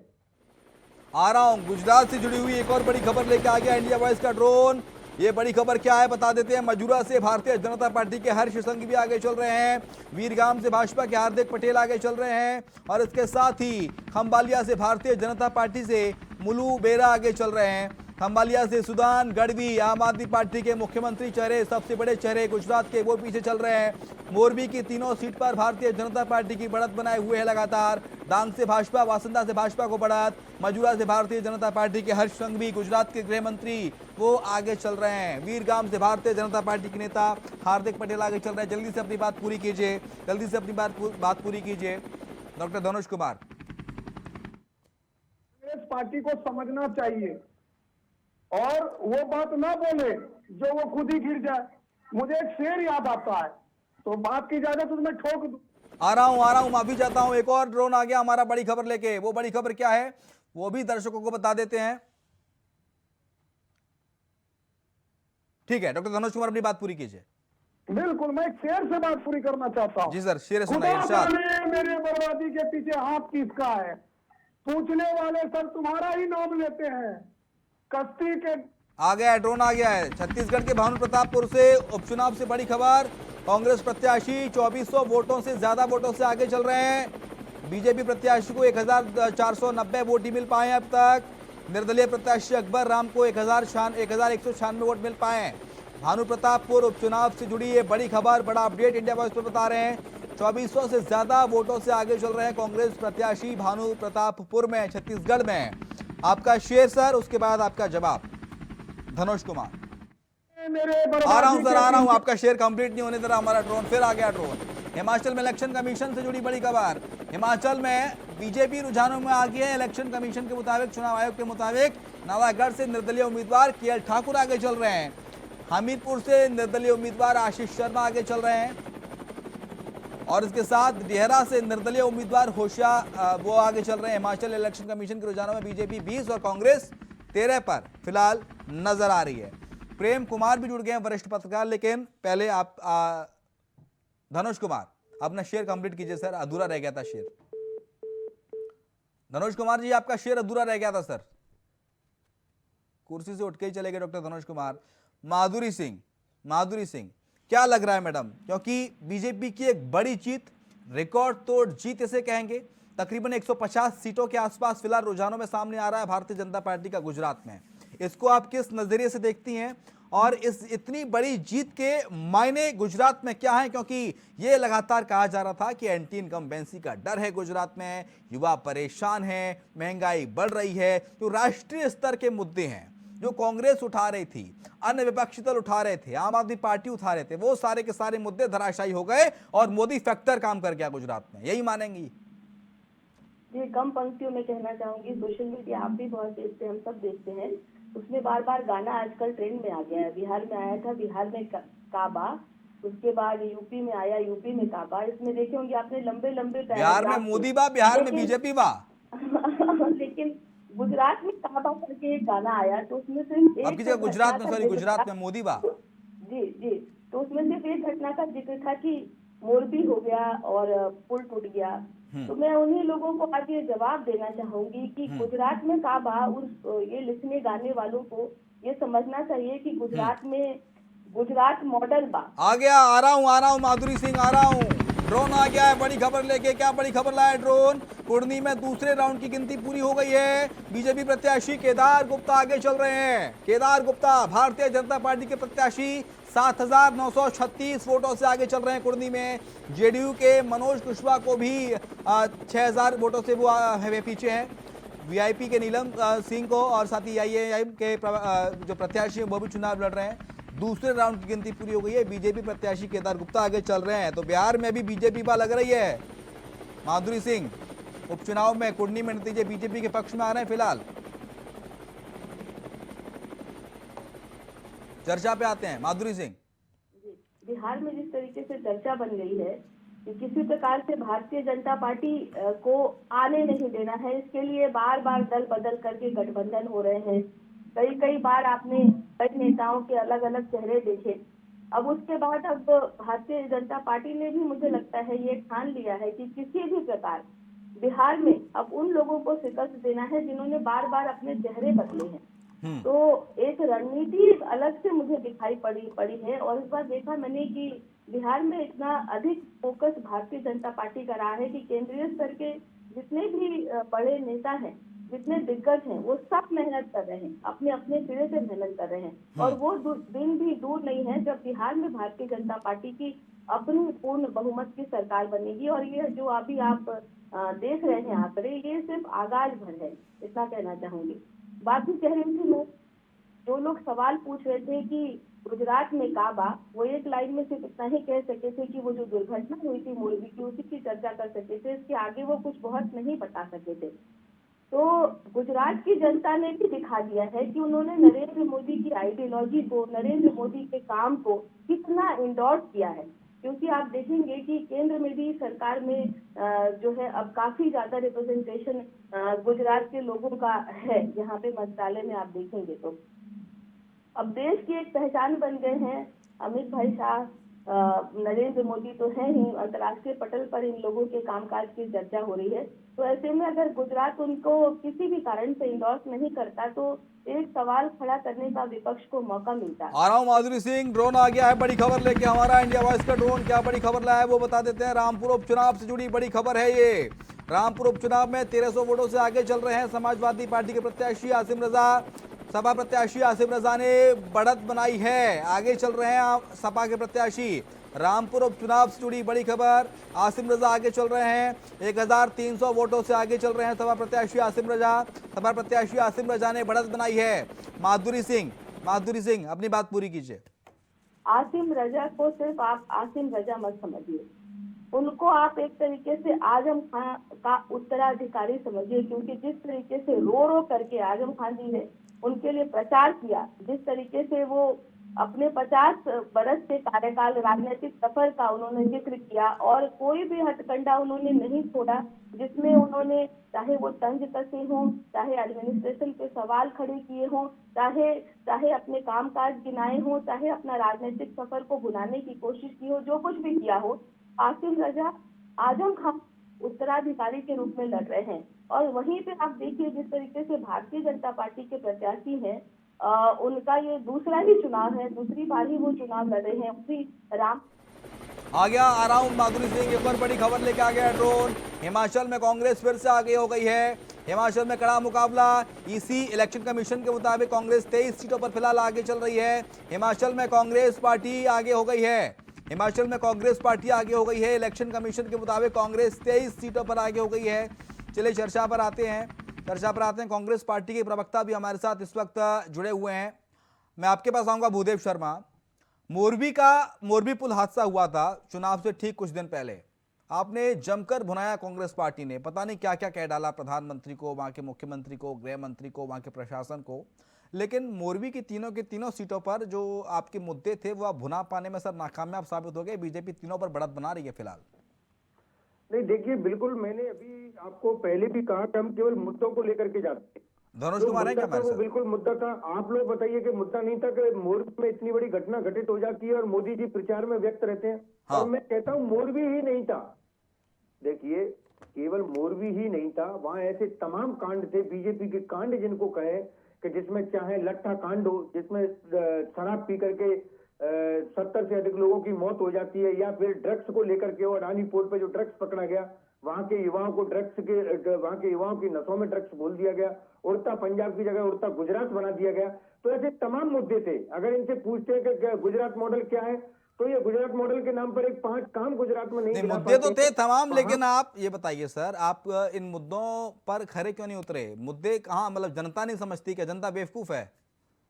आ रहा हूं, गुजरात से जुड़ी हुई एक और बड़ी खबर लेके आ गया इंडिया वॉइस का ड्रोन। ये बड़ी खबर क्या है बता देते हैं। मजूरा से भारतीय जनता पार्टी के हर्ष संघ भी आगे चल रहे हैं, वीरगाम से भाजपा के हार्दिक पटेल आगे चल रहे हैं, और इसके साथ ही खंबालिया से भारतीय जनता पार्टी से मुलू बेरा आगे चल रहे हैं। खंबालिया से सुदान गढ़वी आम आदमी पार्टी के मुख्यमंत्री चेहरे, सबसे बड़े चेहरे गुजरात के, वो पीछे चल रहे हैं। मोरबी की तीनों सीट पर भारतीय जनता पार्टी की बढ़त बनाए हुए है लगातार। डांग से भाजपा, वासंदा से भाजपा को बढ़त, मजूरा से भारतीय जनता पार्टी के हर्ष संघवी, गुजरात के गृह मंत्री, वो आगे चल रहे हैं। वीरगाम से भारतीय जनता पार्टी के नेता हार्दिक पटेल आगे चल रहे हैं। जल्दी से अपनी बात पूरी कीजिए, जल्दी से अपनी बात पूरी कीजिए डॉक्टर धनुष कुमार। कांग्रेस पार्टी को समझना चाहिए और वो बात ना बोले जो वो खुद ही गिर जाए। मुझे एक शेर याद आता है, तो बात की इजाजत तो मैं ठोक दूं। आ रहा हूं, माफी चाहता हूं। एक और ड्रोन आ गया हमारा बड़ी खबर लेके। वो बड़ी खबर क्या है वो भी दर्शकों को बता देते हैं। ठीक है डॉक्टर धनुष कुमार, अपनी बात पूरी कीजिए। बिल्कुल, मैं एक शेर से बात पूरी करना चाहता हूँ। जी सर, शेर खुदा सुनाइए इरशाद। जाने मेरे बर्बादी के पीछे हाथ किसका है, पूछने वाले सब तुम्हारा ही नाम लेते हैं। कश्ती के आ गया है, ड्रोन आ गया है। छत्तीसगढ़ के भानु प्रतापपुर से उपचुनाव से बड़ी खबर। कांग्रेस प्रत्याशी 2400 वोटों से ज्यादा वोटों से आगे चल रहे हैं। बीजेपी प्रत्याशी को 1490 वोट ही मिल पाए हैं अब तक। निर्दलीय प्रत्याशी अकबर राम को 1196 वोट मिल पाए हैं। भानु प्रतापपुर उपचुनाव से जुड़ी ये बड़ी खबर, बड़ा अपडेट इंडिया वॉइस पर बता रहे हैं। 2400 से ज्यादा वोटों से आगे चल रहे हैं कांग्रेस प्रत्याशी भानु प्रतापपुर में, छत्तीसगढ़ में। आपका शेर सर, उसके बाद आपका जवाब धनुष कुमार। आ रहा हूं, आपका शेयर कंप्लीट नहीं होने दे रहा हमारा ड्रोन। फिर आ गया ड्रोन। हिमाचल में इलेक्शन कमीशन से जुड़ी बड़ी खबर। हिमाचल में बीजेपी रुझानों में आ गई है। इलेक्शन कमीशन के मुताबिक, चुनाव आयोग के मुताबिक, नालागढ़ से निर्दलीय उम्मीदवार केएल ठाकुर आगे चल रहे हैं। हमीरपुर से निर्दलीय उम्मीदवार आशीष शर्मा आगे चल रहे हैं, और इसके साथ डेहरा से निर्दलीय उम्मीदवार वो आगे चल रहे हैं। हिमाचल इलेक्शन कमीशन के रुझानों में बीजेपी 20 और कांग्रेस 13 पर फिलहाल नजर आ रही है। प्रेम कुमार भी जुड़ गए हैं, वरिष्ठ पत्रकार। लेकिन पहले आप धनुष कुमार अपना शेयर कंप्लीट कीजिए सर, अधूरा रह गया था शेयर। धनुष कुमार जी, आपका शेयर अधूरा रह गया था सर, कुर्सी से उठ के ही चले गए डॉक्टर धनुष कुमार। माधुरी सिंह, क्या लग रहा है मैडम? क्योंकि बीजेपी की एक बड़ी जीत, रिकॉर्ड तोड़ जीत इसे कहेंगे। तकरीबन 150 सीटों के आसपास फिलहाल रुझानों में सामने आ रहा है भारतीय जनता पार्टी का गुजरात में। इसको आप किस नजरिए से देखती हैं, और इस इतनी बड़ी जीत के मायने गुजरात में क्या है, क्योंकि ये लगातार कहा जा रहा था कि एंटी इनकम्बेंसी का डर है गुजरात में, युवा परेशान है, महंगाई बढ़ रही है, तो राष्ट्रीय स्तर के मुद्दे हैं जो कांग्रेस उठा रही थी, अन्य विपक्षी दल उठा रहे थे, आम आदमी पार्टी उठा रहे थे, वो सारे के सारे मुद्दे धराशायी हो गए और मोदी फैक्टर काम कर गया गुजरात में, यही मानेंगी? जी, कम पंक्तियों में कहना चाहूंगी, सोशल मीडिया आप भी बहुत देखते हैं, हम सब देखते हैं, उसमें बार बार गाना आजकल ट्रेंड में आ गया है। बिहार में आया था, बिहार में काबा, उसके बाद यूपी में आया, यूपी में काबा। इसमें देखे होंगे आपने लंबे लंबे बिहार में मोदी बा, बिहार में बीजेपी बा लेकिन गुजरात में काबा करके एक गाना आया, तो उसमें सिर्फ अब की जगह गुजरात में, सॉरी, गुजरात में मोदी बा। जी जी, तो उसमें सिर्फ एक घटना का जिक्र था कि मोरबी हो गया और पुल टूट गया। तो मैं उन्हीं लोगों को आज ये जवाब देना चाहूंगी कि गुजरात में काबा, ये लिखने गाने वालों को ये समझना चाहिए कि गुजरात मॉडल बा। आ गया, आ रहा हूँ माधुरी सिंह, आ रहा हूँ। ड्रोन आ गया है बड़ी खबर लेके। क्या बड़ी खबर लाया ड्रोन? कुर्नी में दूसरे राउंड की गिनती पूरी हो गई है। बीजेपी प्रत्याशी केदार गुप्ता आगे चल रहे हैं। केदार गुप्ता भारतीय जनता पार्टी के प्रत्याशी 7,936 वोटों से आगे चल रहे हैं कुर्नी में। जेडीयू के मनोज कुशवाहा को भी 6,000 वोटों से वो पीछे हैं। वीआईपी के नीलम सिंह को और साथ ही आईएएम के जो प्रत्याशी हैं वो भी चुनाव लड़ रहे हैं। दूसरे राउंड की गिनती पूरी हो गई है। बीजेपी प्रत्याशी केदार गुप्ता आगे चल रहे हैं। तो बिहार में भी बीजेपी बा लग रही है। माधुरी सिंह, उपचुनाव में कुर्नी में नतीजे बीजेपी के पक्ष में आ रहे हैं फिलहाल। चर्चा पे आते हैं माधुरी सिंह। बिहार में जिस तरीके से चर्चा बन गई है कि किसी प्रकार से भारतीय जनता पार्टी को आने नहीं देना है, इसके लिए बार बार दल बदल करके गठबंधन हो रहे हैं। कई बार आपने कई नेताओं के अलग अलग चेहरे देखे। अब उसके बाद अब भारतीय जनता पार्टी ने भी, मुझे लगता है, ये ठान लिया है कि किसी भी प्रकार बिहार में अब उन लोगों को शिकस्त देना है जिन्होंने बार बार अपने चेहरे बदले हैं। तो एक रणनीति अलग से मुझे दिखाई पड़ी है। और इस बार देखा मैंने कि बिहार में इतना अधिक फोकस भारतीय जनता पार्टी का रहा है कि केंद्रीय स्तर के जितने भी बड़े नेता हैं, जितने दिग्गज हैं, वो सब मेहनत कर रहे हैं, अपने अपने सिरे से मेहनत कर रहे हैं। और वो दिन भी दूर नहीं है जब बिहार में भारतीय जनता पार्टी की अपनी पूर्ण बहुमत की सरकार बनेगी। और ये जो अभी आप देख रहे हैं आंकड़े, ये सिर्फ आगाज भर है, इतना कहना चाहूंगी। बात ही कह रही थी मैं, जो लोग सवाल पूछ रहे थे कि गुजरात में काबा, वो एक लाइन में सिर्फ इतना ही कह सके थे कि वो जो दुर्घटना हुई थी मोरबी की, उसी की चर्चा कर सके थे। इसके आगे वो कुछ बहुत नहीं बता सके थे। तो गुजरात की जनता ने भी दिखा दिया है कि उन्होंने नरेंद्र मोदी की आइडियोलॉजी को, नरेंद्र मोदी के काम को कितना इंडोर्स किया है। क्योंकि आप देखेंगे कि केंद्र में भी सरकार में जो है अब काफी ज्यादा रिप्रेजेंटेशन गुजरात के लोगों का है। यहाँ पे मंत्रालय में आप देखेंगे तो अब देश की एक पहचान बन गए हैं। अमित भाई शाह, नरेंद्र मोदी तो है ही, अंतर्राष्ट्रीय पटल पर इन लोगों के कामकाज की चर्चा हो रही है। तो ऐसे में अगर गुजरात उनको किसी भी कारण से इंडोर्स नहीं करता तो एक सवाल खड़ा करने का विपक्ष को मौका मिलता है। आ रहा हूं माधुरी सिंह, ड्रोन आ गया है बड़ी खबर लेके हमारा इंडिया वॉइस का ड्रोन। क्या बड़ी खबर लाया है वो बता देते हैं। रामपुर उपचुनाव से जुड़ी बड़ी खबर है ये। रामपुर उपचुनाव में 1300 वोटों से आगे चल रहे हैं समाजवादी पार्टी के प्रत्याशी आसिम रजा। सपा प्रत्याशी आसिम रजा ने बढ़त बनाई है, आगे चल रहे हैं सपा के प्रत्याशी। रामपुर उपचुनाव से जुड़ी बड़ी खबर, आसिम रजा आगे चल रहे हैं, 1300 वोटों से आगे चल रहे हैं सपा प्रत्याशी आसिम रजा। सपा प्रत्याशी आसिम रजा ने बढ़त बनाई है। माधुरी सिंह अपनी बात पूरी कीजिए। आसिम रजा को सिर्फ आप आसिम रजा मत समझिए, उनको आप एक तरीके से आजम खान का उत्तराधिकारी समझिए। क्योंकि जिस तरीके से रो करके आजम खान जी ने उनके लिए प्रचार किया, जिस तरीके से वो अपने 50 बरस के कार्यकाल राजनीतिक सफर का उन्होंने जिक्र किया और कोई भी हथकंडा उन्होंने नहीं छोड़ा जिसमें उन्होंने, चाहे वो तंज कसे हों, चाहे एडमिनिस्ट्रेशन पे सवाल खड़े किए हों, चाहे अपने कामकाज गिनाए हों, चाहे अपना राजनीतिक सफर को भुनाने की कोशिश की हो, जो कुछ भी किया हो, आसिम रजा आजम खान उत्तराधिकारी के रूप में लड़ रहे हैं। और वहीं पे आप देखिए जिस तरीके से भारतीय जनता पार्टी के प्रत्याशी हैं, उनका ये दूसरा ही चुनाव है, दूसरी बार ही वो चुनाव लड़ रहे हैं। उसी राम आ गया, आ रहा हूं माधुरी सिंह, एक और बड़ी खबर लेके आ गया ड्रोन। हिमाचल में कांग्रेस फिर से आगे हो गई है। हिमाचल में कड़ा मुकाबला। ईसी इलेक्शन कमीशन के मुताबिक कांग्रेस 23 सीटों पर फिलहाल आगे चल रही है। हिमाचल में कांग्रेस पार्टी आगे हो गई है। हिमाचल में कांग्रेस पार्टी आगे हो गई है। इलेक्शन कमीशन के मुताबिक कांग्रेस 23 सीटों पर आगे हो गई है। चलिए चर्चा पर आते हैं। कांग्रेस पार्टी के प्रवक्ता भी हमारे साथ इस वक्त जुड़े हुए हैं। मैं आपके पास आऊंगा भूदेव शर्मा। मोरबी पुल हादसा हुआ था चुनाव से ठीक कुछ दिन पहले। आपने जमकर भुनाया कांग्रेस पार्टी ने, पता नहीं क्या क्या कह डाला प्रधानमंत्री को, वहां के मुख्यमंत्री को, गृह मंत्री को, वहां के प्रशासन को। लेकिन मोरबी की तीनों सीटों पर जो आपके मुद्दे थे वो आप भुना पाने में सर नाकामयाब साबित हो गए। बीजेपी तीनों पर बढ़त बना रही है फिलहाल। नहीं देखिए, बिल्कुल मैंने अभी आपको पहले भी कहा कि हम केवल मुद्दों को लेकर के जाते हैं। धनुष कुमार है क्या वो बिल्कुल मुद्दा था। आप लोग बताइए कि मुद्दा नहीं था कि मोरबी में इतनी बड़ी घटना घटित हो जाती है और मोदी जी प्रचार में व्यक्त रहते हैं। हाँ। और मैं कहता हूँ मोरबी ही नहीं था। देखिए, केवल मोरबी ही नहीं था, वहां ऐसे तमाम कांड थे, बीजेपी के कांड जिनको कहें, कि जिसमें चाहे लट्ठा कांड हो, जिसमें शराब पी करके 70 से अधिक लोगों की मौत हो जाती है, या फिर ड्रग्स को लेकर के और रानी पोर्ट पे जो ड्रग्स पकड़ा गया, वहां के युवाओं को वहां के युवाओं की नसों में ड्रग्स बोल दिया गया, उड़ता पंजाब की जगह उड़ता गुजरात बना दिया गया। तो ऐसे तमाम मुद्दे थे। अगर इनसे पूछते हैं कि गुजरात मॉडल क्या है, तो ये गुजरात मॉडल के नाम पर एक 5 काम गुजरात में नहीं मुद्दे तो थे तमाम। लेकिन आप ये बताइए सर, आप इन मुद्दों पर खरे क्यों नहीं उतरे? मुद्दे कहाँ, मतलब जनता नहीं समझती क्या? जनता बेवकूफ है?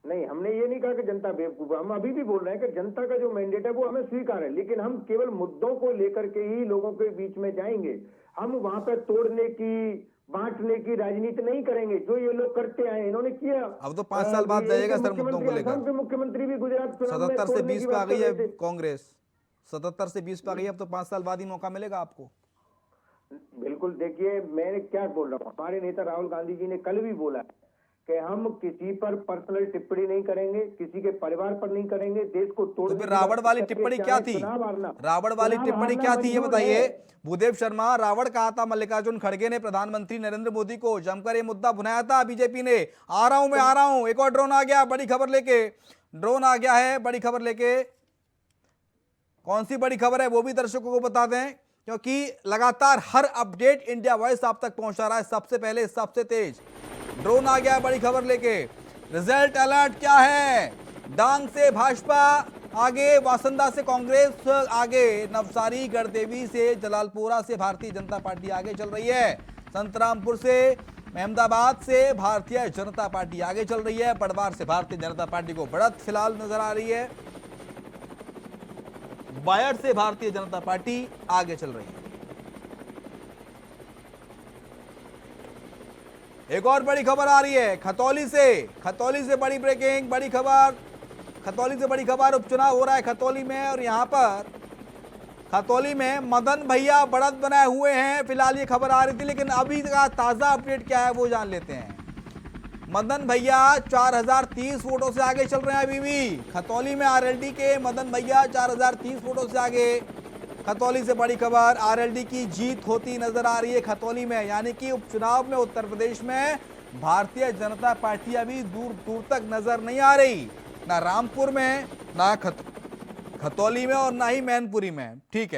नहीं, हमने ये नहीं कहा कि जनता बेवकूफ है। हम अभी भी बोल रहे हैं कि जनता का जो मैंडेट है वो हमें स्वीकार है, लेकिन हम केवल मुद्दों को लेकर के ही लोगों के बीच में जाएंगे। हम वहां पर तोड़ने की, बांटने की राजनीति नहीं करेंगे जो ये लोग करते आए, इन्होंने किया। अब तो 5 साल बाद जाएगा सर मुद्दों को लेकर। असम के मुख्यमंत्री भी गुजरात 77 से 20 पे आ गई है कांग्रेस। 77 से 20 पे आ गई, अब तो 5 साल बाद ही मौका मिलेगा आपको। बिल्कुल। देखिए, मैं क्या बोल रहा हूँ, हमारे नेता राहुल गांधी जी ने कल भी बोला कि हम किसी पर पर्सनल टिप्पणी नहीं करेंगे, किसी के परिवार पर नहीं करेंगे, देश को तोड़ने। तो फिर रावण वाली टिप्पणी क्या थी? रावण वाली टिप्पणी क्या थी ये बताइए भूदेव शर्मा। रावण कहा था मल्लिकार्जुन खड़गे ने प्रधानमंत्री नरेंद्र मोदी को, जमकर ये मुद्दा बुनाया था बीजेपी ने। आ रहा हूं, एक और ड्रोन आ गया बड़ी खबर लेके। ड्रोन आ गया है बड़ी खबर लेके। कौन सी बड़ी खबर है वो भी दर्शकों को बता दें, क्योंकि लगातार हर अपडेट इंडिया वॉइस आप तक पहुंचा रहा है, सबसे पहले सबसे तेज। ड्रोन आ गया बड़ी खबर लेके। रिजल्ट अलर्ट क्या है? डांग से भाजपा आगे, वासंदा से कांग्रेस आगे, नवसारी गढ़देवी से जलालपुरा से भारतीय जनता पार्टी आगे चल रही है। संतरामपुर से, अहमदाबाद से भारतीय जनता पार्टी आगे चल रही है। बड़वार से भारतीय जनता पार्टी को बढ़त फिलहाल नजर आ रही है। बायड से भारतीय जनता पार्टी आगे चल रही है। एक और बड़ी खबर आ रही है खतौली से बड़ी ब्रेकिंग, बड़ी खबर। खतौली से बड़ी खबर, उपचुनाव हो रहा है खतौली में, और यहां पर खतौली में मदन भैया बढ़त बनाए हुए हैं। फिलहाल ये खबर आ रही थी, लेकिन अभी का ताजा अपडेट क्या है वो जान लेते हैं। मदन भैया 4030 वोटों से आगे चल रहे हैं अभी भी। खतौली में आरएलडी के मदन भैया 4030 वोटों से आगे। खतौली से बड़ी खबर, आरएलडी की जीत होती नजर आ रही है खतौली में, यानी कि उपचुनाव में उत्तर प्रदेश में भारतीय जनता पार्टी अभी दूर दूर तक नजर नहीं आ रही, ना रामपुर में, ना खतौली में, और ना ही मैनपुरी में। ठीक है।